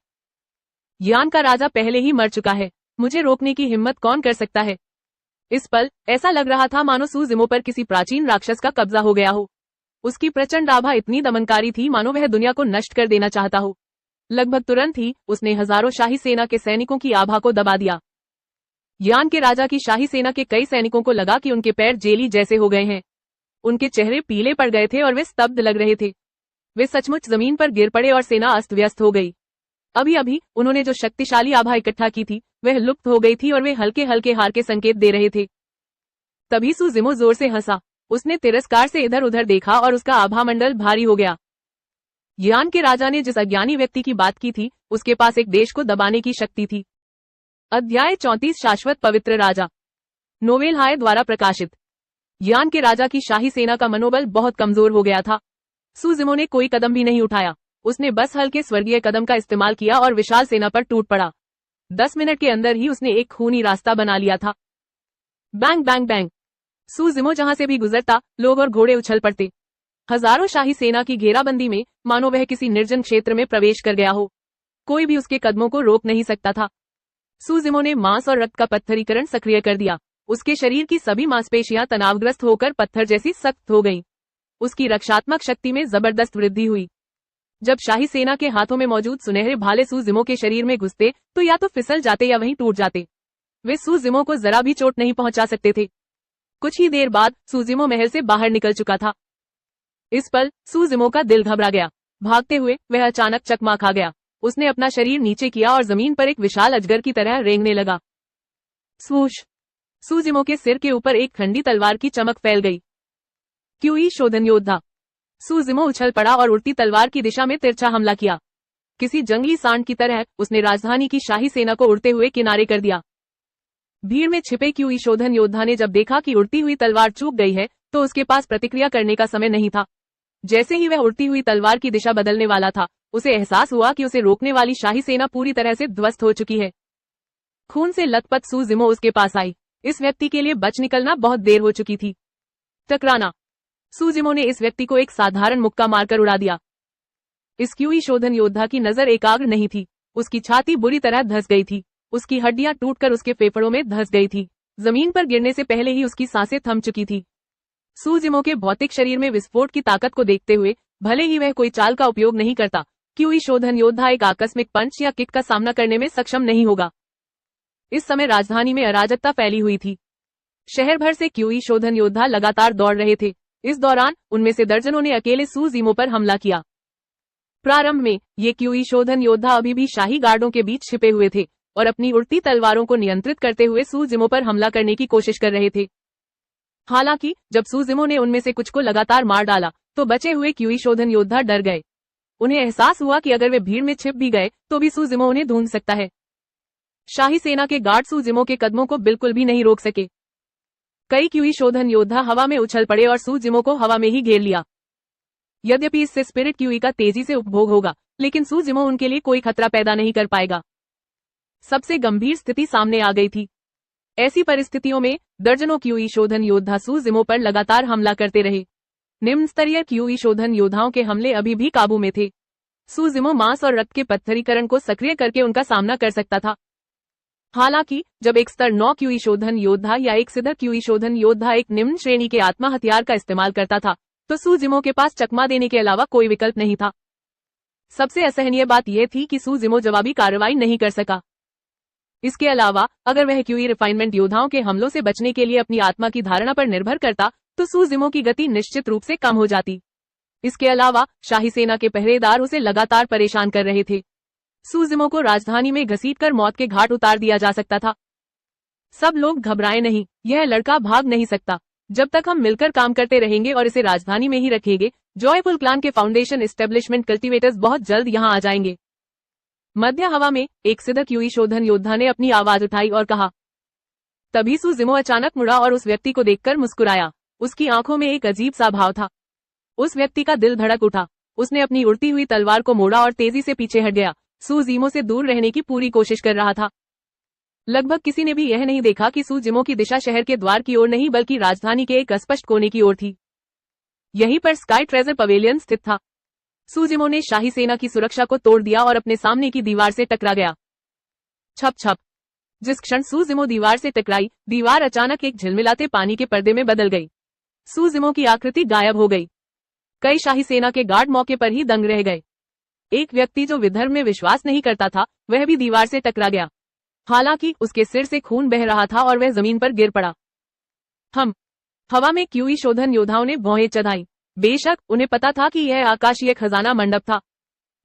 Speaker 1: यान का राजा पहले ही मर चुका है। मुझे रोकने की हिम्मत कौन कर सकता है? इस पल ऐसा लग रहा था मानो सू जिमो पर किसी प्राचीन राक्षस का कब्जा हो गया हो। उसकी प्रचंड आभा इतनी दमनकारी थी मानो वह दुनिया को नष्ट कर देना चाहता हो। लगभग तुरंत ही उसने हजारों शाही सेना के सैनिकों की आभा को दबा दिया। यान के राजा की शाही सेना के कई सैनिकों को लगा कि उनके पैर जेली जैसे हो गए हैं। उनके चेहरे पीले पड़ गए थे और वे स्तब्ध लग रहे थे। वे सचमुच जमीन पर गिर पड़े और सेना अस्त व्यस्त हो गई। अभी अभी उन्होंने जो शक्तिशाली आभा इकट्ठा की थी वह लुप्त हो गई थी और वे हल्के हल्के हार के संकेत दे रहे थे। तभी सू जिमो जोर से हंसा। उसने तिरस्कार से इधर उधर देखा और उसका आभा मंडल भारी हो गया। यान के राजा ने जिस अज्ञानी व्यक्ति की बात की थी उसके पास एक देश को दबाने की शक्ति थी। अध्याय 34 शाश्वत पवित्र राजा। नोवेल हाय द्वारा प्रकाशित। यान के राजा की शाही सेना का मनोबल बहुत कमजोर हो गया था। सू जिमो ने कोई कदम भी नहीं उठाया। उसने बस हल्के स्वर्गीय कदम का इस्तेमाल किया और विशाल सेना पर टूट पड़ा। 10 मिनट के अंदर ही उसने एक खूनी रास्ता बना लिया था। Bang bang bang. सू जिमो जहां से भी गुजरता, लोग और घोड़े उछल पड़ते। हजारों शाही सेना की घेराबंदी में मानो वह किसी निर्जन क्षेत्र में प्रवेश कर गया हो। कोई भी उसके कदमों को रोक नहीं सकता था। सू जिमो ने मांस और रक्त का पत्थरीकरण सक्रिय कर दिया। उसके शरीर की सभी मांसपेशियां तनावग्रस्त होकर पत्थर जैसी सख्त हो गईं। उसकी रक्षात्मक शक्ति में जबरदस्त वृद्धि हुई। जब शाही सेना के हाथों में मौजूद सुनहरे भाले सू जिमो के शरीर में घुसते तो या तो फिसल जाते या वहीं टूट जाते। वे सू जिमो को जरा भी चोट नहीं पहुंचा सकते थे। कुछ ही देर बाद सू जिमो महल से बाहर निकल चुका था। इस पल सू जिमो का दिल घबरा गया। भागते हुए वह अचानक चकमा खा गया। उसने अपना शरीर नीचे किया और जमीन पर एक विशाल अजगर की तरह रेंगने लगा। स्वूश। सू जिमो के सिर के ऊपर एक खंडी तलवार की चमक फैल गई। क्यूई शोधन योद्धा। सू जिमो उछल पड़ा और उड़ती तलवार की दिशा में तिरछा हमला किया। किसी जंगली सांड की तरह उसने राजधानी की शाही सेना को उड़ते हुए किनारे कर दिया। भीड़ में छिपे क्यूई शोधन योद्धा ने जब देखा कि उड़ती हुई तलवार चूक गई है तो उसके पास प्रतिक्रिया करने का समय नहीं था। जैसे ही वह उड़ती हुई तलवार की दिशा बदलने वाला था, उसे एहसास हुआ कि उसे रोकने वाली शाही सेना पूरी तरह से ध्वस्त हो चुकी है। खून से लथपथ सू जिमो उसके पास आई। इस व्यक्ति के लिए बच निकलना बहुत देर हो चुकी थी। टकराना। सू जिमो ने इस व्यक्ति को एक साधारण मुक्का मारकर उड़ा दिया। इस क्यूई शोधन योद्धा की नजर एकाग्र नहीं थी। उसकी छाती बुरी तरह धंस गई थी। उसकी हड्डियां टूटकर उसके फेफड़ों में धंस गई थी। जमीन पर गिरने से पहले ही उसकी सांसें थम चुकी थी। सू जिमो के भौतिक शरीर में विस्फोट की ताकत को देखते हुए, भले ही वह कोई चाल का उपयोग नहीं करता, क्यूई शोधन योद्धा एक आकस्मिक पंच या किक का सामना करने में सक्षम नहीं होगा। इस समय राजधानी में अराजकता फैली हुई थी। शहर भर से क्यूई शोधन योद्धा लगातार दौड़ रहे थे। इस दौरान उनमें से दर्जनों ने अकेले सू जिमो पर हमला किया। प्रारंभ में ये क्यूई शोधन योद्धा अभी भी शाही गार्डों के बीच छिपे हुए थे और अपनी उड़ती तलवारों को नियंत्रित करते हुए सू जिमो पर हमला करने की कोशिश कर रहे थे। हालांकि जब सू जिमो ने उनमें से कुछ को लगातार मार डाला तो बचे हुए क्यूई शोधन योद्धा डर गए। उन्हें एहसास हुआ कि अगर वे भीड़ में छिप भी गए तो भी सू जिमो उन्हें ढूंढ सकता है। शाही सेना के गार्ड सू जिमो के कदमों को बिल्कुल भी नहीं रोक सके। कई क्यूई शोधन योद्धा हवा में उछल पड़े और सू जिमो को हवा में ही घेर लिया। यद्यपि इससे स्पिरिट क्यूई का तेजी से उपभोग होगा, लेकिन सू जिमो उनके लिए कोई खतरा पैदा नहीं कर पाएगा। सबसे गंभीर स्थिति सामने आ गई थी। ऐसी परिस्थितियों में दर्जनों क्यूई शोधन योद्धा सू जिमो पर लगातार हमला करते रहे। निम्न स्तरीय क्यूई शोधन योद्धाओं के हमले अभी भी काबू में थे। सू जिमो मांस और रक्त के पत्थरीकरण को सक्रिय करके उनका सामना कर सकता था। हालांकि जब एक स्तर 9 क्यूई शोधन योद्धा या एक सिद्धर क्यूई शोधन योद्धा एक निम्न श्रेणी के आत्मा हथियार का इस्तेमाल करता था तो सू जिमो के पास चकमा देने के अलावा कोई विकल्प नहीं था। सबसे असहनीय बात यह थी कि सू जिमो जवाबी कार्रवाई नहीं कर सका। इसके अलावा अगर वह क्यूई रिफाइनमेंट योद्धाओं के हमलों से बचने के लिए अपनी आत्मा की धारणा पर निर्भर करता तो सू जिमो की गति निश्चित रूप से कम हो जाती। इसके अलावा शाही सेना के पहरेदार उसे लगातार परेशान कर रहे थे। सू जिमो को राजधानी में घसीटकर मौत के घाट उतार दिया जा सकता था। सब लोग घबराए नहीं, यह लड़का भाग नहीं सकता। जब तक हम मिलकर काम करते रहेंगे और इसे राजधानी में ही रखेंगे, जॉयफुल क्लान के फाउंडेशन एस्टेब्लिशमेंट कल्टीवेटर्स बहुत जल्द यहाँ आ जाएंगे। मध्य हवा में एक सिद्धर क्यूई शोधन योद्धा ने अपनी आवाज उठाई और कहा। तभी सू जिमो अचानक मुड़ा और उस व्यक्ति को देखकर मुस्कुराया। उसकी आंखों में एक अजीब सा भाव था। उस व्यक्ति का दिल धड़क उठा। उसने अपनी उड़ती हुई तलवार को मोड़ा और तेजी से पीछे हट गया। सू जिमो से दूर रहने की पूरी कोशिश कर रहा था। लगभग किसी ने भी यह नहीं देखा कि सू जिमो की दिशा शहर के द्वार की ओर नहीं बल्कि राजधानी के एक अस्पष्ट कोने की ओर थी। यहीं पर स्काई ट्रेजर पवेलियन स्थित था। सू जिमो ने शाही सेना की सुरक्षा को तोड़ दिया और अपने सामने की दीवार से टकरा गया। छप छप। जिस क्षण सू जिमो दीवार से टकराई, दीवार अचानक एक झिलमिलाते पानी के पर्दे में बदल गई। सू जिमो की आकृति गायब हो गई। कई शाही सेना के गार्ड मौके पर ही दंग रह गए। एक व्यक्ति जो विधर्म में विश्वास नहीं करता था, वह भी दीवार से टकरा गया। हालांकि उसके सिर से खून बह रहा था और वह जमीन पर गिर पड़ा। हवा में क्यूई शोधन योद्धाओं ने भौहें चढ़ाई। बेशक उन्हें पता था कि यह आकाशीय खजाना मंडप था।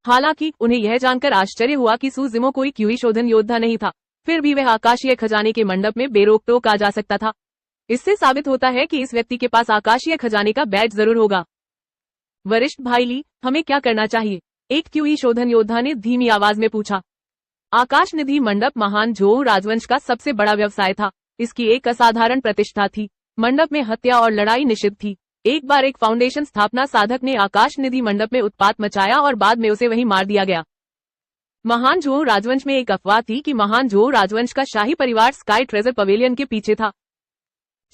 Speaker 1: हालांकि उन्हें यह जानकर आश्चर्य हुआ कि सू जिमो कोई क्यूई शोधन योद्धा नहीं था, फिर भी वह आकाशीय खजाने के मंडप में बेरोक टोक आ जा सकता था। इससे साबित होता है कि इस व्यक्ति के पास आकाशीय खजाने का बैज जरूर होगा। वरिष्ठ भाई ली, हमें क्या करना चाहिए? एक क्यूई शोधन योद्धा ने धीमी आवाज में पूछा। आकाश निधि मंडप महान झोऊ राजवंश का सबसे बड़ा व्यवसाय था। इसकी एक असाधारण प्रतिष्ठा थी। मंडप में हत्या और लड़ाई निषिद्ध थी। एक बार एक फाउंडेशन स्थापना साधक ने आकाश निधि मंडप में उत्पात मचाया और बाद में उसे वहीं मार दिया गया। महान झोउ राजवंश में एक अफवाह थी कि महान झोउ राजवंश का शाही परिवार स्काई ट्रेजर पवेलियन के पीछे था।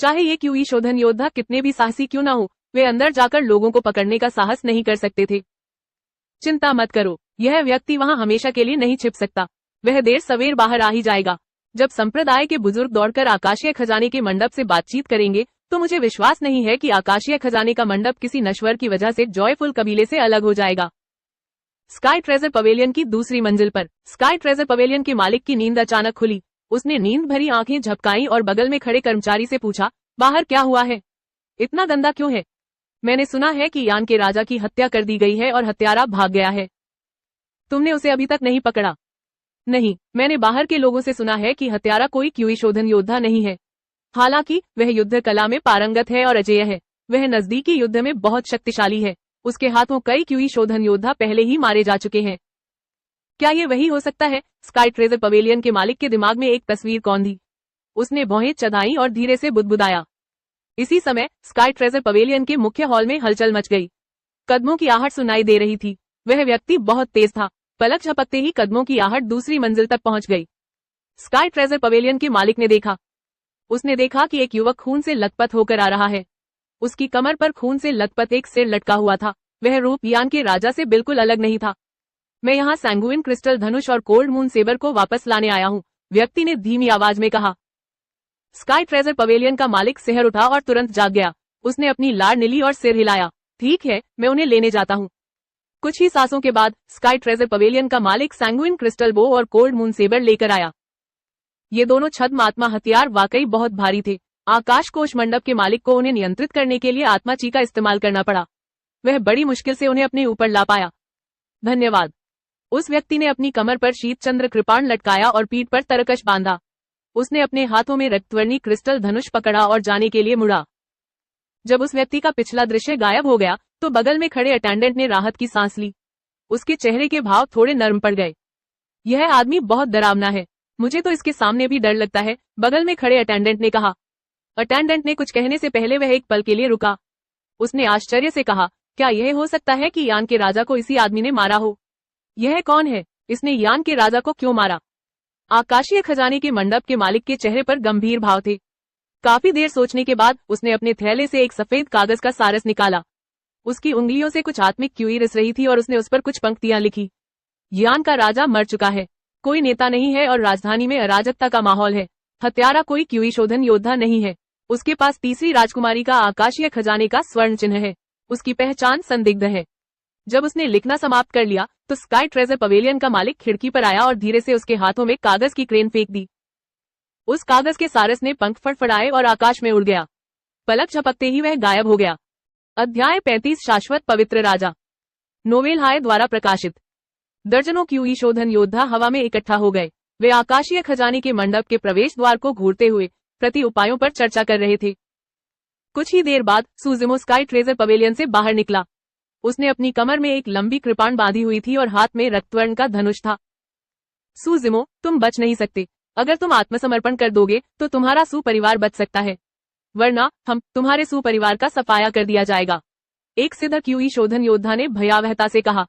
Speaker 1: चाहे ये क्यूई शोधन योद्धा कितने भी साहसी क्यों ना हो, वे अंदर जाकर लोगों को पकड़ने का साहस नहीं कर सकते थे। चिंता मत करो, यह व्यक्ति वहां हमेशा के लिए नहीं छिप सकता। वह देर सवेर बाहर आ ही जाएगा। जब संप्रदाय के बुजुर्ग दौड़कर आकाशीय खजाने के मंडप से बातचीत करेंगे तो मुझे विश्वास नहीं है कि आकाशीय खजाने का मंडप किसी नश्वर की वजह से जॉयफुल कबीले से अलग हो जाएगा। स्काई ट्रेजर पवेलियन की दूसरी मंजिल पर स्काई ट्रेजर पवेलियन के मालिक की नींद अचानक खुली। उसने नींद भरी आंखें झपकाईं और बगल में खड़े कर्मचारी से पूछा, बाहर क्या हुआ है? इतना गंदा क्यों है? मैंने सुना है कि यान के राजा की हत्या कर दी गई है और हत्यारा भाग गया है। तुमने उसे अभी तक नहीं पकड़ा? नहीं, मैंने बाहर के लोगों से सुना है कि हत्यारा कोई क्यूई शोधन योद्धा नहीं है। हालांकि वह युद्ध कला में पारंगत है और अजेय है। वह नजदीकी युद्ध में बहुत शक्तिशाली है। उसके हाथों कई क्यूई शोधन योद्धा पहले ही मारे जा चुके हैं। क्या ये वही हो सकता है? स्काई ट्रेजर पवेलियन के मालिक के दिमाग में एक तस्वीर कौन थी। उसने भौहें चढ़ाई और धीरे से बुदबुदाया। इसी समय स्काई ट्रेजर पवेलियन के मुख्य हॉल में हलचल मच गई। कदमों की आहट सुनाई दे रही थी। वह व्यक्ति बहुत तेज था। पलक झपकते ही कदमों की आहट दूसरी मंजिल तक पहुंच गई। स्काई ट्रेजर पवेलियन के मालिक ने देखा। उसने देखा कि एक युवक खून से लथपथ होकर आ रहा है। उसकी कमर पर खून से लथपथ एक सिर लटका हुआ था। वह रूप यान के राजा से बिल्कुल अलग नहीं था। मैं यहाँ सैंगुइन क्रिस्टल धनुष और कोल्ड मून सेबर को वापस लाने आया हूँ, व्यक्ति ने धीमी आवाज में कहा। स्काई ट्रेजर पवेलियन का मालिक सिहर उठा और तुरंत जाग गया। उसने अपनी लाड़ नीली और सिर हिलाया। ठीक है, मैं उन्हें लेने जाता हूँ। कुछ ही सांसों के बाद स्काई ट्रेजर पवेलियन का मालिक सैंगुइन क्रिस्टल बो और कोल्ड मून सेबर लेकर आया। ये दोनों छद्म आत्मा हथियार वाकई बहुत भारी थे। आकाश कोश मंडप के मालिक को उन्हें नियंत्रित करने के लिए आत्मा ची का इस्तेमाल करना पड़ा। वह बड़ी मुश्किल से उन्हें अपने ऊपर ला पाया। धन्यवाद। उस व्यक्ति ने अपनी कमर पर शीत चंद्र कृपाण लटकाया और पीठ पर तरकश बांधा। उसने अपने हाथों में रक्तवर्णी क्रिस्टल धनुष पकड़ा और जाने के लिए मुड़ा। जब उस व्यक्ति का पिछला दृश्य गायब हो गया तो बगल में खड़े अटेंडेंट ने राहत की सांस ली। उसके चेहरे के भाव थोड़े नरम पड़ गए। यह आदमी बहुत डरावना है, मुझे तो इसके सामने भी डर लगता है, बगल में खड़े अटेंडेंट ने कहा। अटेंडेंट ने कुछ कहने से पहले वह एक पल के लिए रुका। उसने आश्चर्य से कहा, क्या यह हो सकता है कि यान के राजा को इसी आदमी ने मारा हो? यह कौन है? इसने यान के राजा को क्यों मारा? आकाशीय खजाने के मंडप के मालिक के चेहरे पर गंभीर भाव थे। काफी देर सोचने के बाद उसने अपने थैले से एक सफेद कागज का सारस निकाला। उसकी उंगलियों से कुछ आत्मिक क्यूई रिस रही थी और उसने उस पर कुछ पंक्तियां लिखी। यान का राजा मर चुका है, कोई नेता नहीं है और राजधानी में अराजकता का माहौल है। हत्यारा कोई क्यूई शोधन योद्धा नहीं है। उसके पास तीसरी राजकुमारी का आकाशीय खजाने का स्वर्ण चिन्ह है। उसकी पहचान संदिग्ध है। जब उसने लिखना समाप्त कर लिया तो स्काई ट्रेजर पवेलियन का मालिक खिड़की पर आया और धीरे से उसके हाथों में कागज की क्रेन फेंक दी। उस कागज के सारस ने पंख फड़फड़ाए और आकाश में उड़ गया। पलक झपकते ही वह गायब हो गया। अध्याय 35 शाश्वत पवित्र राजा। नोवेल हाय द्वारा प्रकाशित। दर्जनों क्यूई शोधन योद्धा हवा में इकट्ठा हो गए। वे आकाशीय खजाने के मंडप के प्रवेश द्वार को घूरते हुए प्रति उपायों पर चर्चा कर रहे थे। कुछ ही देर बाद सुजिमो स्काई ट्रेजर पवेलियन से बाहर निकला। उसने अपनी कमर में एक लंबी कृपाण बांधी हुई थी और हाथ में रक्तवर्ण का धनुष था। सुजिमो, तुम बच नहीं सकते। अगर तुम आत्मसमर्पण कर दोगे तो तुम्हारा सुपरिवार बच सकता है, वरना तुम्हारे सुपरिवार का सफाया कर दिया जाएगा, एक सिद्ध क्यूई शोधन योद्धा ने भयावहता से कहा।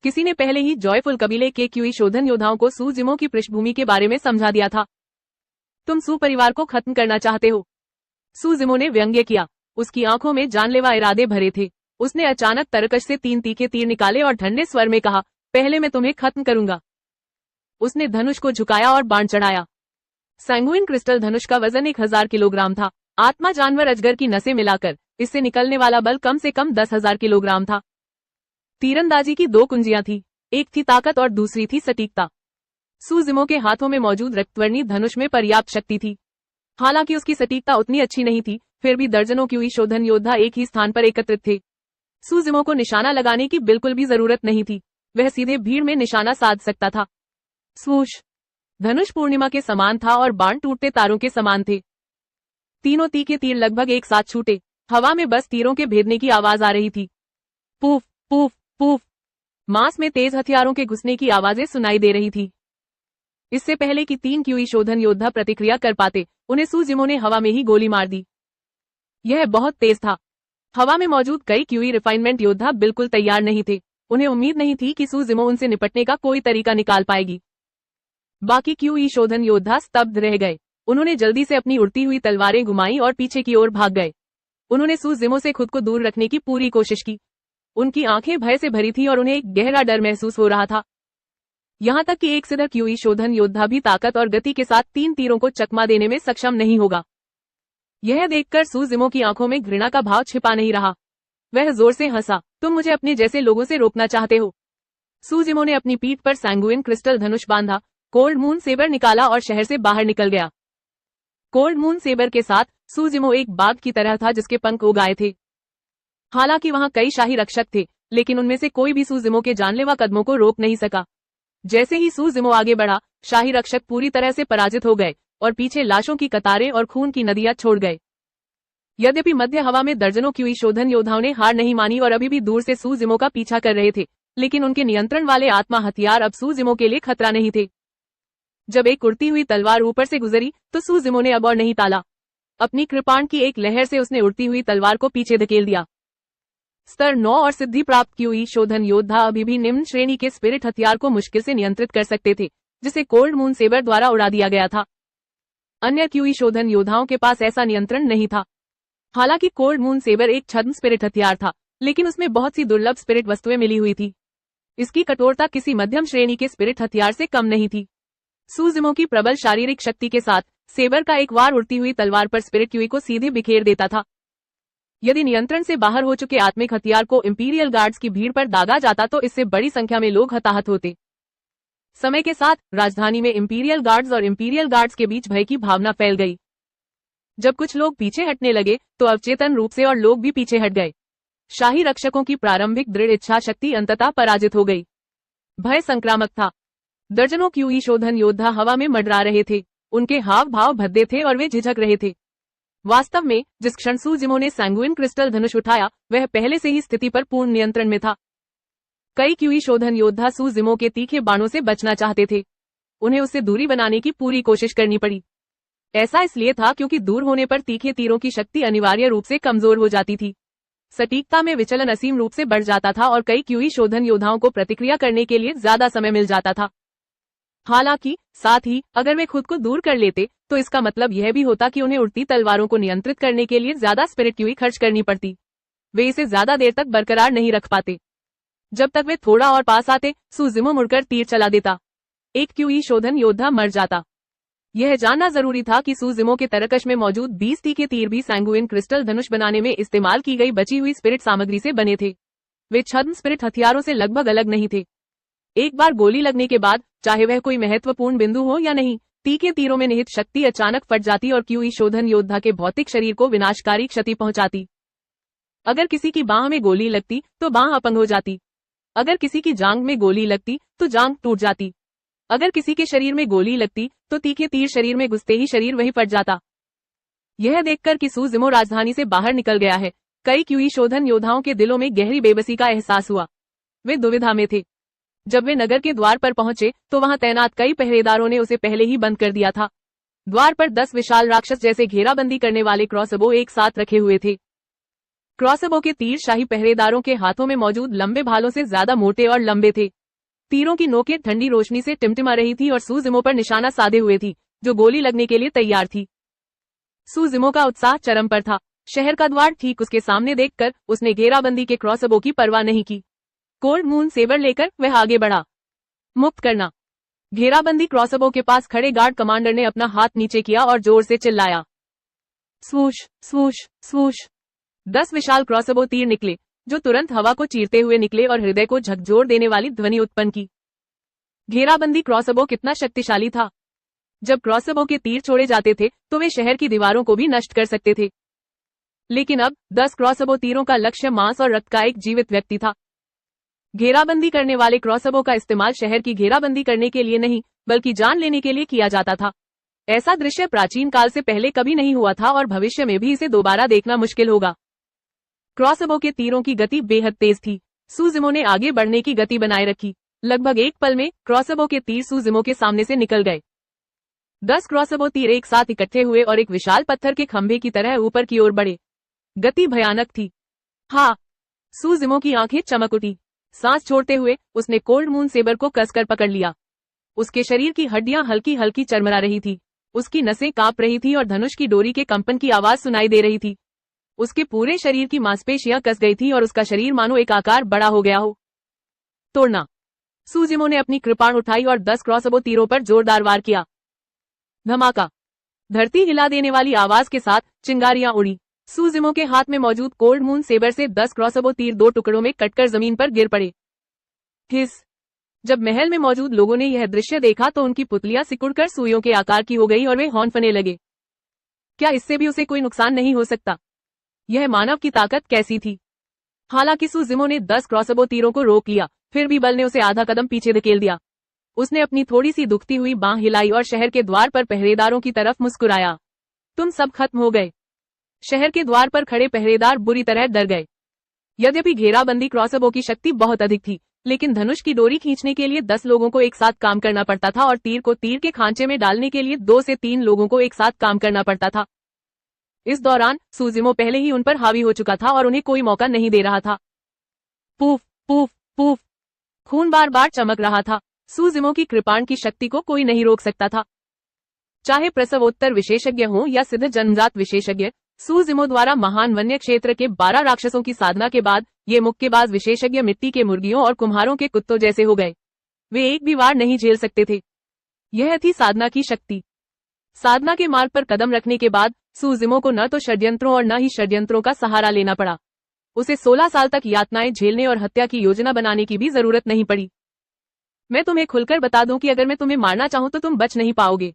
Speaker 1: किसी ने पहले ही जॉयफुल कबीले के क्यूई शोधन योद्धाओं को सुजिमो की पृष्ठभूमि के बारे में समझा दिया था। तुम सुपरिवार को खत्म करना चाहते हो? सुजिमो ने व्यंग्य किया। उसकी आंखों में जानलेवा इरादे भरे थे। उसने अचानक तरकश से 3 तीखे तीर निकाले और ठंडे स्वर में कहा, पहले मैं तुम्हें खत्म करूंगा। उसने धनुष को झुकाया और बाण चढ़ाया। सैंगुइन क्रिस्टल धनुष का वजन 1000 किलोग्राम था। आत्मा जानवर अजगर की नसें मिलाकर इससे निकलने वाला बल कम से कम 10,000 किलोग्राम था। तीरंदाजी की 2 कुंजियां थी, एक थी ताकत और दूसरी थी सटीकता। सुजिमो के हाथों में मौजूद रक्तवर्णी धनुष में पर्याप्त शक्ति थी। हालांकि उसकी सटीकता उतनी अच्छी नहीं थी, फिर भी दर्जनों क्यूई शोधन योद्धा एक ही स्थान पर एकत्रित थे। सुजिमो को निशाना लगाने की बिल्कुल भी जरूरत नहीं थी। वह सीधे भीड़ में निशाना साध सकता था। स्वूश! धनुष पूर्णिमा के समान था और बाण टूटते तारों के समान थे। तीनों तीखे तीर लगभग एक साथ छूटे। हवा में बस तीरों के भेदने की आवाज आ रही थी। Poof poof poof. मांस में तेज हथियारों के घुसने की आवाजें सुनाई दे रही थी। इससे पहले कि 3 क्यूई शोधन योद्धा प्रतिक्रिया कर पाते, उन्हें सुजिमो ने हवा में ही गोली मार दी। यह बहुत तेज था। हवा में मौजूद कई क्यूई रिफाइनमेंट योद्धा बिल्कुल तैयार नहीं थे। उन्हें उम्मीद नहीं थी कि सूजिमो उनसे निपटने का कोई तरीका निकाल पाएगी। बाकी क्यूई शोधन योद्धा स्तब्ध रह गए। उन्होंने जल्दी से अपनी उड़ती हुई तलवारें घुमाई और पीछे की ओर भाग गए। उन्होंने सूजिमो से खुद को दूर रखने की पूरी कोशिश की। उनकी आंखें भय से भरी थी और उन्हें एक गहरा डर महसूस हो रहा था। यहाँ तक कि एक सिद्धर क्यूई शोधन योद्धा भी ताकत और गति के साथ 3 तीरों को चकमा देने में सक्षम नहीं होगा। यह देखकर सूजिमो की आंखों में घृणा का भाव छिपा नहीं रहा। वह जोर से हंसा। तुम मुझे अपने जैसे लोगों से रोकना चाहते हो। सूजिमो ने अपनी पीठ पर सैंगुइन क्रिस्टल धनुष बांधा, कोल्ड मून सेबर निकाला और शहर से बाहर निकल गया। कोल्ड मून सेबर के साथ सूजिमो एक बाघ की तरह था जिसके पंख उग आए थे। हालांकि वहां कई शाही रक्षक थे, लेकिन उनमें से कोई भी सूजिमो के जानलेवा कदमों को रोक नहीं सका। जैसे ही सूजिमो आगे बढ़ा, शाही रक्षक पूरी तरह से पराजित हो गए और पीछे लाशों की कतारें और खून की नदियां छोड़ गए। यद्यपि मध्य हवा में दर्जनों क्यूई शोधन योद्धाओं ने हार नहीं मानी और अभी भी दूर से सूजिमो का पीछा कर रहे थे, लेकिन उनके नियंत्रण वाले आत्मा हथियार अब सूजिमो के लिए खतरा नहीं थे। जब एक उड़ती हुई तलवार ऊपर से गुजरी तो सूजिमो ने अब और नहीं टाला। अपनी कृपाण की एक लहर से उसने उड़ती हुई तलवार को पीछे धकेल दिया। स्तर 9 और सिद्धि प्राप्त क्यूई शोधन योद्धा अभी भी निम्न श्रेणी के स्पिरिट हथियार को मुश्किल से नियंत्रित कर सकते थे, जिसे कोल्ड मून सेबर द्वारा उड़ा दिया गया था। अन्य क्यूई शोधन योद्धाओं के पास ऐसा नियंत्रण नहीं था। हालांकि कोल्ड मून सेबर एक छद्म स्पिरिट हथियार था, लेकिन उसमें बहुत सी दुर्लभ स्पिरिट वस्तुएं मिली हुई थी। इसकी कठोरता किसी मध्यम श्रेणी के स्पिरिट हथियार से कम नहीं थी। सूजिमो की प्रबल शारीरिक शक्ति के साथ सेबर का एक वार उड़ती हुई तलवार पर स्पिरिट क्यूई को सीधे बिखेर देता था। यदि नियंत्रण से बाहर हो चुके आत्मिक हथियार को इंपीरियल गार्ड्स की भीड़ पर दागा जाता तो इससे बड़ी संख्या में लोग हताहत होते। समय के साथ राजधानी में इंपीरियल गार्ड्स और इंपीरियल गार्ड्स के बीच भय की भावना फैल गई। जब कुछ लोग पीछे हटने लगे तो अवचेतन रूप से और लोग भी पीछे हट गए। शाही रक्षकों की प्रारंभिक दृढ़ इच्छा शक्ति अंततः पराजित हो गई। भय संक्रामक था। दर्जनों क्यूई शोधन योद्धा हवा में मंडरा रहे थे। उनके हाव भाव भद्दे थे और वे झिझक रहे थे। वास्तव में जिस क्षण सूजिमो ने सैंगुइन क्रिस्टल धनुष उठाया, वह पहले से ही स्थिति पर पूर्ण नियंत्रण में था। कई क्यूई शोधन योद्धा सूजिमो के तीखे बाणों से बचना चाहते थे। उन्हें उससे दूरी बनाने की पूरी कोशिश करनी पड़ी। ऐसा इसलिए था क्योंकि दूर होने पर तीखे तीरों की शक्ति अनिवार्य रूप से कमजोर हो जाती थी। सटीकता में विचलन असीम रूप से बढ़ जाता था और कई क्यूई शोधन योद्धाओं को प्रतिक्रिया करने के लिए ज्यादा समय मिल जाता था। हालांकि साथ ही अगर वे खुद को दूर कर लेते तो इसका मतलब यह भी होता कि उन्हें उड़ती तलवारों को नियंत्रित करने के लिए ज्यादा स्पिरिट क्यूई खर्च करनी पड़ती। वे इसे ज्यादा देर तक बरकरार नहीं रख पाते। जब तक वे थोड़ा और पास आते, सूजिमो मुड़कर तीर चला देता। एक क्यूई शोधन योद्धा मर जाता। यह जानना जरूरी था कि सूजिमो के तरकश में मौजूद 20 तीखे तीर भी सैंगुइन क्रिस्टल धनुष बनाने में इस्तेमाल की गई बची हुई स्पिरिट सामग्री से बने थे। वे छद्म स्पिरिट हथियारों से लगभग अलग नहीं थे। एक बार गोली लगने के बाद, चाहे वह कोई महत्वपूर्ण बिंदु हो या नहीं, तीखे तीरों में निहित शक्ति अचानक फट जाती और क्यूई शोधन योद्धा के भौतिक शरीर को विनाशकारी क्षति पहुंचाती। अगर किसी की बांह में गोली लगती तो बांह अपंग हो जाती। अगर किसी की जांघ में गोली लगती तो जांघ टूट जाती। अगर किसी के शरीर में गोली लगती तो तीखे तीर शरीर में घुसते ही शरीर वहीं फट जाता। यह देखकर कि सूजिमो राजधानी से बाहर निकल गया है, कई क्यूई शोधन योद्धाओं के दिलों में गहरी बेबसी का एहसास हुआ। वे दुविधा में थे। जब वे नगर के द्वार पर पहुंचे तो वहां तैनात कई पहरेदारों ने उसे पहले ही बंद कर दिया था। द्वार पर 10 विशाल राक्षस जैसे घेराबंदी करने वाले क्रॉसबो एक साथ रखे हुए थे। क्रॉसबो के तीर शाही पहरेदारों के हाथों में मौजूद लंबे भालों से ज्यादा मोटे और लंबे थे। तीरों की नोकें ठंडी रोशनी से टिमटिमा रही थी और सूजिमो पर निशाना साधे हुए थी, जो गोली लगने के लिए तैयार थी। सूजिमो का उत्साह चरम पर था। शहर का द्वार ठीक उसके सामने देखकर उसने घेराबंदी के क्रॉसबो की परवाह नहीं की। कोल्ड मून सेबर लेकर वह आगे बढ़ा। मुक्त करना। घेराबंदी क्रॉसबो के पास खड़े गार्ड कमांडर ने अपना हाथ नीचे किया और जोर से चिल्लाया। स्वूश स्वूश स्वूश। 10 विशाल क्रॉसबो तीर निकले, जो तुरंत हवा को चीरते हुए निकले और हृदय को झकझोर देने वाली ध्वनि उत्पन्न की। घेराबंदी क्रॉसबो कितना शक्तिशाली था। जब क्रॉसबो के तीर छोड़े जाते थे तो वे शहर की दीवारों को भी नष्ट कर सकते थे, लेकिन अब 10 क्रॉसबो तीरों का लक्ष्य मांस और रक्त का एक जीवित व्यक्ति था। घेराबंदी करने वाले क्रॉसबो का इस्तेमाल शहर की घेराबंदी करने के लिए नहीं, बल्कि जान लेने के लिए किया जाता था। ऐसा दृश्य प्राचीन काल से पहले कभी नहीं हुआ था और भविष्य में भी इसे दोबारा देखना मुश्किल होगा। क्रॉसबो के तीरों की गति बेहद तेज थी। सूजिमो ने आगे बढ़ने की गति बनाए रखी। लगभग एक पल में क्रॉसबो के तीर सूजिमो के सामने से निकल गए। 10 क्रॉसबो तीर एक साथ इकट्ठे हुए और एक विशाल पत्थर के खंभे की तरह ऊपर की ओर बढ़े। गति भयानक थी। हाँ, सूजिमो की आंखें चमक उठी। सांस छोड़ते हुए उसने कोल्ड मून सेबर को कसकर पकड़ लिया। उसके शरीर की हड्डियां हल्की हल्की चरमरा रही थी, उसकी नसें कांप रही थी और धनुष की डोरी के कंपन की आवाज सुनाई दे रही थी। उसके पूरे शरीर की मांसपेशियां कस गई थी और उसका शरीर मानो एक आकार बड़ा हो गया हो। तोड़ना। सूजिमो ने अपनी कृपाण उठाई और 10 क्रॉसबो तीरों पर जोरदार वार किया। धमाका। धरती हिला देने वाली आवाज के साथ चिंगारियां उड़ी। सूजिमो के हाथ में मौजूद कोल्ड मून सेबर से 10 क्रॉसबो तीर 2 टुकड़ों में कटकर जमीन पर गिर पड़े। हिस। जब महल में मौजूद लोगों ने यह दृश्य देखा तो उनकी पुतलियां सिकुड़कर सुइयों के आकार की हो गई और वे हौंफने लगे। क्या इससे भी उसे कोई नुकसान नहीं हो सकता? यह मानव की ताकत कैसी थी? हालांकि सूजिमो ने 10 क्रॉसबो तीरों को रोक लिया, फिर भी बल ने उसे आधा कदम पीछे धकेल दिया। उसने अपनी थोड़ी सी दुखती हुई बांह हिलाई और शहर के द्वार पर पहरेदारों की तरफ मुस्कुराया। तुम सब खत्म हो गए। शहर के द्वार पर खड़े पहरेदार बुरी तरह डर गए। यद्यपि घेराबंदी क्रॉसबो की शक्ति बहुत अधिक थी, लेकिन धनुष की डोरी खींचने के लिए 10 लोगों को एक साथ काम करना पड़ता था और तीर को तीर के खांचे में डालने के लिए 2 से 3 लोगों को एक साथ काम करना पड़ता था। इस दौरान सूजिमो पहले ही उन पर हावी हो चुका था और उन्हें कोई मौका नहीं दे रहा था। Poof poof poof. खून बार बार चमक रहा था। सूजिमो की कृपाण की शक्ति को कोई नहीं रोक सकता था। चाहे विशेषज्ञ हों या सिद्ध जन्मजात विशेषज्ञ, सूजिमो द्वारा महान वन्य क्षेत्र के 12 राक्षसों की साधना के बाद ये मुक्केबाज विशेषज्ञ मिट्टी के मुर्गियों और कुम्हारों के कुत्तों जैसे हो गए। वे एक भी वार नहीं झेल सकते थे। यह थी साधना की शक्ति। साधना के मार्ग पर कदम रखने के बाद सूजिमो को न तो षड्यंत्रों और न ही षड्यंत्रों का सहारा लेना पड़ा। उसे 16 साल तक यातनाएं झेलने और हत्या की योजना बनाने की भी जरूरत नहीं पड़ी। मैं तुम्हें खुलकर बता दूं कि अगर मैं तुम्हें मारना चाहूं तो तुम बच नहीं पाओगे।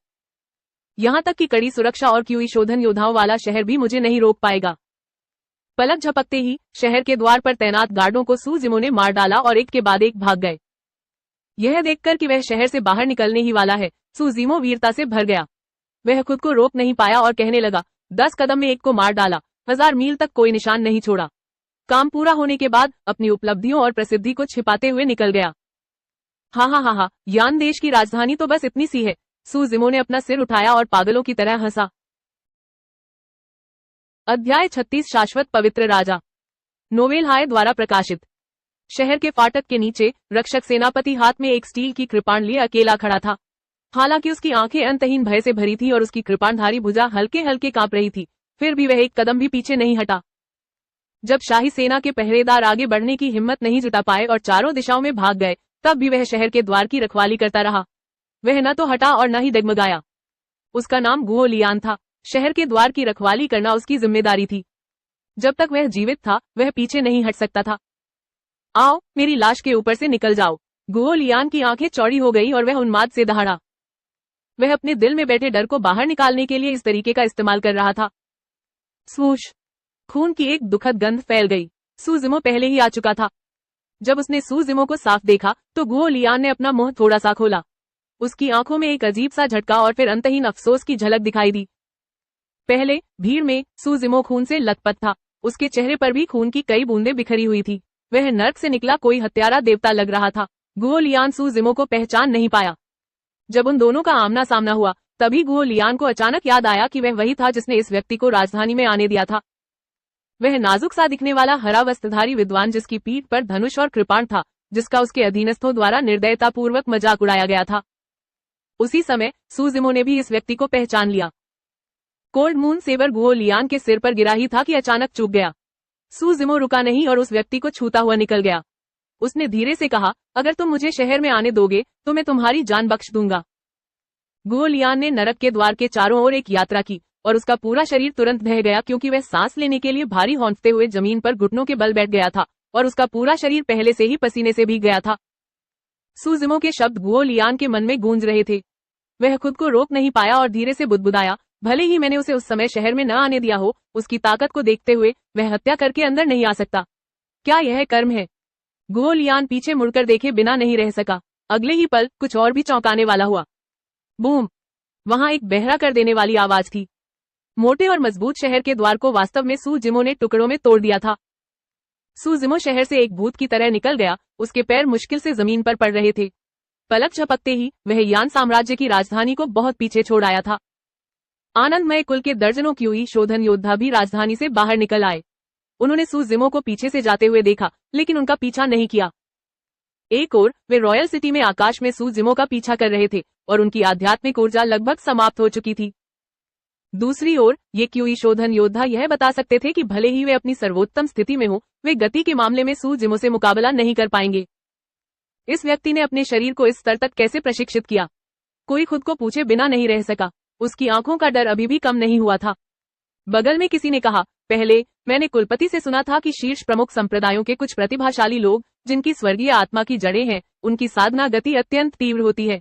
Speaker 1: यहां तक कि कड़ी सुरक्षा और क्यूई शोधन योद्धाओं वाला शहर भी मुझे नहीं रोक पाएगा। पलक झपकते ही शहर के द्वार पर तैनात गार्डों को सूजिमो ने मार डाला और एक के बाद एक भाग गए। यह देखकर कि वह शहर से बाहर निकलने ही वाला है, सूजिमो वीरता से भर गया। वह खुद को रोक नहीं पाया और कहने लगा, 10 कदम में एक को मार डाला, 1000 मील तक कोई निशान नहीं छोड़ा। काम पूरा होने के बाद अपनी उपलब्धियों और प्रसिद्धि को छिपाते हुए निकल गया। हा, यान देश की राजधानी तो बस इतनी सी है। सूजिमो ने अपना सिर उठाया और पागलों की तरह हंसा। अध्याय 36 शाश्वत पवित्र राजा। नोवेल हाय द्वारा प्रकाशित। शहर के फाटक के नीचे रक्षक सेनापति हाथ में एक स्टील की कृपाण लिए अकेला खड़ा था। हालांकि उसकी आंखें अंतहीन भय से भरी थी और उसकी कृपाणधारी भुजा हल्के हल्के कांप रही थी, फिर भी वह एक कदम भी पीछे नहीं हटा। जब शाही सेना के पहरेदार आगे बढ़ने की हिम्मत नहीं जुटा पाए और चारों दिशाओं में भाग गए, तब भी वह शहर के द्वार की रखवाली करता रहा। वह न तो हटा और न ही डगमगाया। उसका नाम गुओ लियान था। शहर के द्वार की रखवाली करना उसकी जिम्मेदारी थी। जब तक वह जीवित था वह पीछे नहीं हट सकता था। आओ, मेरी लाश के ऊपर से निकल जाओ। गुओ लियान की आंखें चौड़ी हो गई और वह उन्माद से दहाड़ा। वह अपने दिल में बैठे डर को बाहर निकालने के लिए इस तरीके का इस्तेमाल कर रहा था। स्वूश। खून की एक दुखद गंध फैल गई। सूजिमो पहले ही आ चुका था। जब उसने सूजिमो को साफ देखा तो गुओ लियान ने अपना मुंह थोड़ा सा खोला। उसकी आंखों में एक अजीब सा झटका और फिर अंतहीन अफसोस की झलक दिखाई दी। पहले भीड़ में सूजिमो खून से लथपथ था। उसके चेहरे पर भी खून की कई बूंदें बिखरी हुई थी। वह नर्क से निकला कोई हत्यारा देवता लग रहा था। गुओ लियान सूजिमो को पहचान नहीं पाया। जब उन दोनों का आमना सामना हुआ तभी गुओ लियान को अचानक याद आया कि वह वही था जिसने इस व्यक्ति को राजधानी में आने दिया था। वह नाजुक सा दिखने वाला हरा वस्त्रधारी विद्वान जिसकी पीठ पर धनुष और कृपाण था, जिसका उसके अधीनस्थों द्वारा निर्दयतापूर्वक मजाक उड़ाया गया था। उसी समय सूजिमो ने भी इस व्यक्ति को पहचान लिया। Cold Moon Saber Guo Lian के सिर पर गिरा ही था कि अचानक चूक गया। सूजिमो रुका नहीं और उस व्यक्ति को छूता हुआ निकल गया। उसने धीरे से कहा, अगर तुम मुझे शहर में आने दोगे तो मैं तुम्हारी जान बख्श दूंगा। गुओ लियान ने नरक के द्वार के चारों ओर एक यात्रा की और उसका पूरा शरीर तुरंत बह गया क्योंकि वह सांस लेने के लिए भारी हौंफते हुए जमीन पर घुटनों के बल बैठ गया था और उसका पूरा शरीर पहले से ही पसीने से भीग गया था। सूजिमो के शब्द गुओ लियान के मन में गूंज रहे थे। वह खुद को रोक नहीं पाया और धीरे से बुदबुदाया, भले ही मैंने उसे उस समय शहर में न आने दिया हो, उसकी ताकत को देखते हुए वह हत्या करके अंदर नहीं आ सकता। क्या यह कर्म है? गुओ लियान पीछे मुड़कर देखे बिना नहीं रह सका। अगले ही पल कुछ और भी चौंकाने वाला हुआ। बूम! वहां एक बहरा कर देने वाली आवाज थी। मोटे और मजबूत शहर के द्वार को वास्तव में सूजिमो ने टुकड़ों में तोड़ दिया था। सूजिमो शहर से एक भूत की तरह निकल गया। उसके पैर मुश्किल से जमीन पर पड़ रहे थे। पलक झपकते ही वह यान साम्राज्य की राजधानी को बहुत पीछे छोड़ आया था। आनंदमय कुल के दर्जनों क्यूई शोधन योद्धा भी राजधानी से बाहर निकल आए। उन्होंने सूजिमो को पीछे से जाते हुए देखा, लेकिन उनका पीछा नहीं किया। एक ओर वे रॉयल सिटी में आकाश में सू जिमो का पीछा कर रहे थे और उनकी आध्यात्मिक ऊर्जा लगभग समाप्त हो चुकी थी। दूसरी ओर ये क्यूई शोधन योद्धा यह बता सकते थे कि भले ही वे अपनी सर्वोत्तम स्थिति में हो, वे गति के मामले में सू जिमो से मुकाबला नहीं कर पाएंगे। इस व्यक्ति ने अपने शरीर को इस स्तर तक कैसे प्रशिक्षित किया, कोई खुद को पूछे बिना नहीं रह सका। उसकी आंखों का डर अभी भी कम नहीं हुआ था। बगल में किसी ने कहा, पहले मैंने कुलपति से सुना था कि शीर्ष प्रमुख संप्रदायों के कुछ प्रतिभाशाली लोग जिनकी स्वर्गीय आत्मा की जड़ें हैं, उनकी साधना गति अत्यंत तीव्र होती है।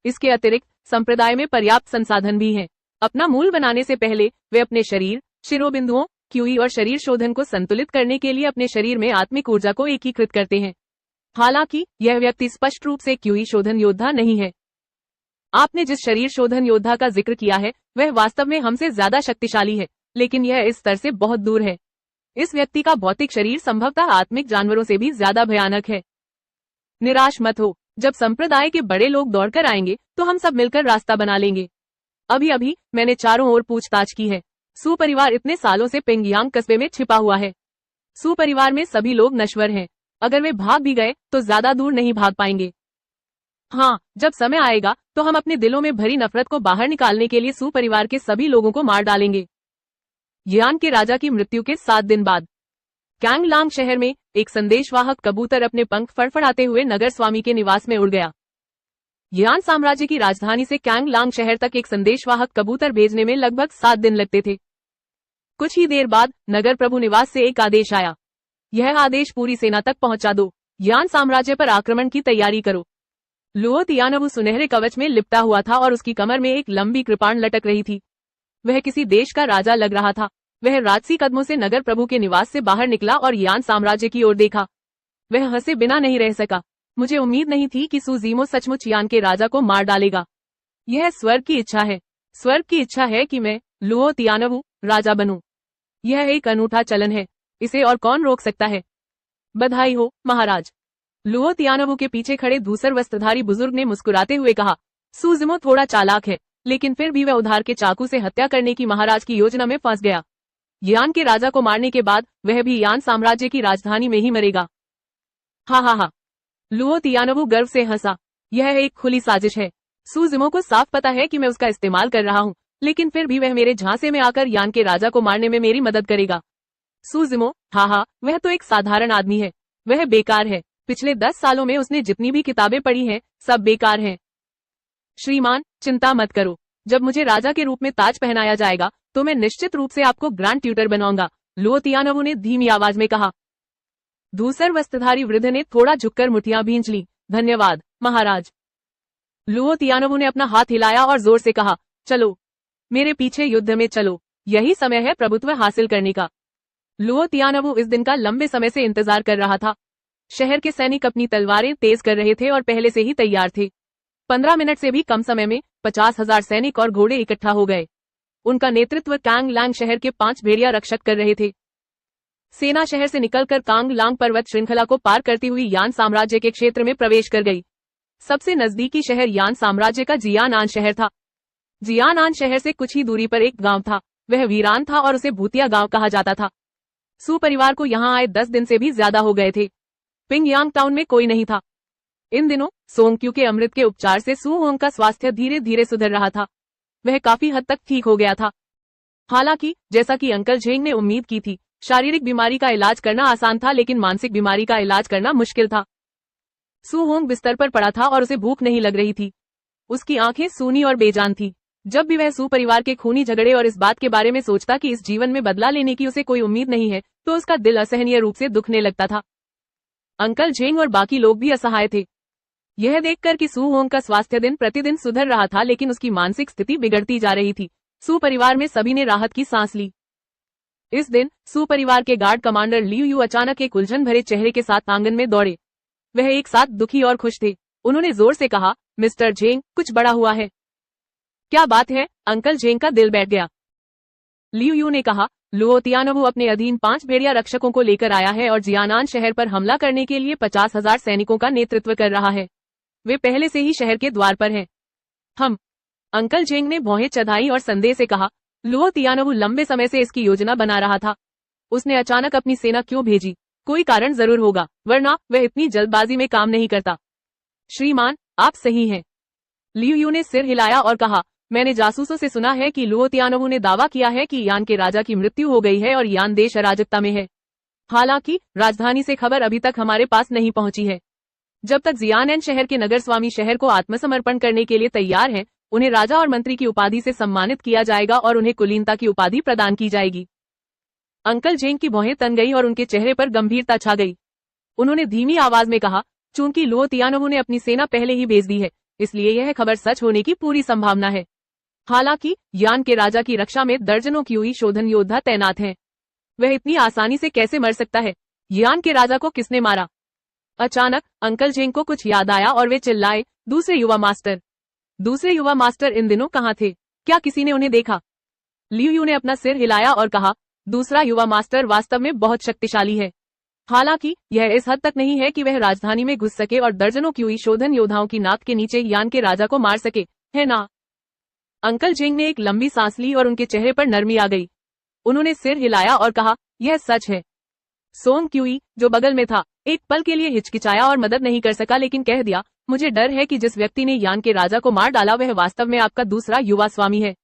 Speaker 1: इसके अतिरिक्त संप्रदाय में पर्याप्त संसाधन भी हैं। अपना मूल बनाने से पहले वे अपने शरीर, शिरोबिंदुओं, क्यूई और शरीर शोधन को संतुलित करने के लिए अपने शरीर में आत्मिक ऊर्जा को एकीकृत करते हैं। हालांकि यह व्यक्ति स्पष्ट रूप से क्यूई शोधन योद्धा नहीं है। आपने जिस शरीर शोधन योद्धा का जिक्र किया है वह वास्तव में हमसे ज्यादा शक्तिशाली है, लेकिन यह इस स्तर से बहुत दूर है। इस व्यक्ति का भौतिक शरीर संभवतः आत्मिक जानवरों से भी ज्यादा भयानक है। निराश मत हो, जब संप्रदाय के बड़े लोग दौड़कर आएंगे तो हम सब मिलकर रास्ता बना लेंगे। अभी अभी मैंने चारों ओर पूछताछ की है। सू परिवार इतने सालों से पिंगयांग कस्बे में छिपा हुआ है। सू परिवार में सभी लोग नश्वर हैं। अगर वे भाग भी गए तो ज्यादा दूर नहीं भाग पाएंगे। हाँ, जब समय आएगा तो हम अपने दिलों में भरी नफरत को बाहर निकालने के लिए सू परिवार के सभी लोगों को मार डालेंगे। यान के राजा की मृत्यु के 7 दिन बाद कैंगलांग शहर में एक संदेशवाहक कबूतर अपने पंख फड़फड़ाते हुए नगर स्वामी के निवास में उड़ गया। यान साम्राज्य की राजधानी से कैंगलांग शहर तक एक संदेशवाहक कबूतर भेजने में लगभग 7 दिन लगते थे। कुछ ही देर बाद नगर प्रभु निवास से एक आदेश आया। यह आदेश पूरी सेना तक पहुंचा दो। यान साम्राज्य पर आक्रमण की तैयारी करो। लुओ तियानवु सुनहरे कवच में लिपटा हुआ था और उसकी कमर में एक लंबी कृपाण लटक रही थी। वह किसी देश का राजा लग रहा था। वह राजसी कदमों से नगर प्रभु के निवास से बाहर निकला और यान साम्राज्य की ओर देखा। वह हंसे बिना नहीं रह सका। मुझे उम्मीद नहीं थी कि सू जिमो सचमुच यान के राजा को मार डालेगा। यह स्वर्ग की इच्छा है। स्वर्ग की इच्छा है कि मैं लुओ तियानवु राजा बनूं। यह एक अनूठा चलन है। इसे और कौन रोक सकता है? बधाई हो महाराज। लुओ तियानवु के पीछे खड़े धूसर वस्त्रधारी बुजुर्ग ने मुस्कुराते हुए कहा। सू जिमो थोड़ा चालाक है, लेकिन फिर भी वह उधार के चाकू से हत्या करने की महाराज की योजना में फंस गया। यान के राजा को मारने के बाद वह भी यान साम्राज्य की राजधानी में ही मरेगा। हा हा हा। लुओ तियानवु गर्व से हंसा। यह एक खुली साजिश है। सू जिमो को साफ पता है कि मैं उसका इस्तेमाल कर रहा हूँ, लेकिन फिर भी वह मेरे झांसे में आकर यान के राजा को मारने में मेरी मदद करेगा। सू जिमो, हाँ, वह तो एक साधारण आदमी है। वह बेकार है। पिछले 10 सालों में उसने जितनी भी किताबें पढ़ी हैं, सब बेकार हैं। श्रीमान, चिंता मत करो। जब मुझे राजा के रूप में ताज पहनाया जाएगा तो मैं निश्चित रूप से आपको ग्रैंड ट्यूटर बनाऊंगा, लुओ तियानवु ने धीमी आवाज में कहा। धूसर वस्त्रधारी वृद्ध ने थोड़ा झुककर मुठियां भींच ली। धन्यवाद महाराज। लुओ तियानवु ने अपना हाथ हिलाया और जोर से कहा, चलो मेरे पीछे युद्ध में चलो। यही समय है प्रभुत्व हासिल करने का। लुओ तियानवु इस दिन का लंबे समय से इंतजार कर रहा था। शहर के सैनिक अपनी तलवारें तेज कर रहे थे और पहले से ही तैयार थे। 15 मिनट से भी कम समय में 50,000 सैनिक और घोड़े इकट्ठा हो गए। उनका नेतृत्व कैंगलांग शहर के 5 भेड़िया रक्षक कर रहे थे। सेना शहर से निकलकर कांगलांग पर्वत श्रृंखला को पार करती हुई यान साम्राज्य के क्षेत्र में प्रवेश कर गई। सबसे नजदीकी शहर यान साम्राज्य का जियानआन शहर था। जियानआन शहर से कुछ ही दूरी पर एक गांव था। वह वीरान था और उसे भूतिया गांव कहा जाता था। सू परिवार को यहाँ आए 10 दिन से भी ज्यादा हो गए थे। पिंगयांग टाउन में कोई नहीं था। इन दिनों सोंगक्यू के अमृत के उपचार से सू होंग का स्वास्थ्य धीरे धीरे सुधर रहा था। वह काफी हद तक ठीक हो गया था। हालांकि जैसा कि अंकल झेंग ने उम्मीद की थी, शारीरिक बीमारी का इलाज करना आसान था, लेकिन मानसिक बीमारी का इलाज करना मुश्किल था। सू होंग बिस्तर पर पड़ा था और उसे भूख नहीं लग रही थी। उसकी आंखें सूनी और बेजान थी। जब भी वह सू परिवार के खूनी झगड़े और इस बात के बारे में सोचता कि इस जीवन में बदला लेने की उसे कोई उम्मीद नहीं है, तो उसका दिल असहनीय रूप से दुखने लगता था। अंकल झेंग और बाकी लोग भी असहाय थे। यह देखकर कि सू होंग का स्वास्थ्य दिन प्रतिदिन सुधर रहा था, लेकिन उसकी मानसिक स्थिति बिगड़ती जा रही थी, सू परिवार में सभी ने राहत की सांस ली। इस दिन सू परिवार के गार्ड कमांडर लियू यू अचानक एक उलझन भरे चेहरे के साथ आंगन में दौड़े। वह एक साथ दुखी और खुश थे। उन्होंने जोर से कहा, मिस्टर झेंग, कुछ बड़ा हुआ है। क्या बात है? अंकल झेंग का दिल बैठ गया। लियू यू ने कहा, लुओ तियानवु अपने अधीन 5 भेड़िया रक्षकों को लेकर आया है और जियानआन शहर पर हमला करने के लिए 50,000 सैनिकों का नेतृत्व कर रहा है। वे पहले से ही शहर के द्वार पर हैं। हम अंकल झेंग ने भौहें चढ़ाई और संदेह से कहा, लुओ तियानवु लंबे समय से इसकी योजना बना रहा था। उसने अचानक अपनी सेना क्यों भेजी? कोई कारण जरूर होगा, वरना वह इतनी जल्दबाजी में काम नहीं करता। श्रीमान, आप सही हैं। लियू यू ने सिर हिलाया और कहा, मैंने जासूसों से सुना है कि लुओ तियानोवु ने दावा किया है कि यान के राजा की मृत्यु हो गई है और यान देश अराजकता में है। हालांकि राजधानी से खबर अभी तक हमारे पास नहीं पहुंची है। जब तक जियानएन शहर के नगर स्वामी शहर को आत्मसमर्पण करने के लिए तैयार हैं, उन्हें राजा और मंत्री की उपाधि से सम्मानित किया जाएगा और उन्हें कुलीनता की उपाधि प्रदान की जाएगी। अंकल जेंग की भौहें तन गई और उनके चेहरे पर गंभीरता छा गई। उन्होंने धीमी आवाज में कहा, चूंकि लुओ तियानोवु ने अपनी सेना पहले ही भेज दी है, इसलिए यह खबर सच होने की पूरी संभावना है। हालांकि यान के राजा की रक्षा में दर्जनों क्यूई शोधन योद्धा तैनात हैं। वह इतनी आसानी से कैसे मर सकता है? यान के राजा को किसने मारा? अचानक अंकल जेंग को कुछ याद आया और वे चिल्लाए, दूसरे युवा मास्टर। दूसरे युवा मास्टर इन दिनों कहाँ थे? क्या किसी ने उन्हें देखा? लियू यू ने अपना सिर हिलाया और कहा, दूसरा युवा मास्टर वास्तव में बहुत शक्तिशाली है। हालांकि यह इस हद तक नहीं है कि वह राजधानी में घुस सके और दर्जनों क्यूई शोधन योद्धाओं की नाक के नीचे यान के राजा को मार सके, है ना? अंकल जेंग ने एक लंबी सांस ली और उनके चेहरे पर नरमी आ गई। उन्होंने सिर हिलाया और कहा, यह सच है। सोंग क्यूई, जो बगल में था, एक पल के लिए हिचकिचाया और मदद नहीं कर सका, लेकिन कह दिया, मुझे डर है कि जिस व्यक्ति ने यान के राजा को मार डाला वह वास्तव में आपका दूसरा युवा स्वामी है।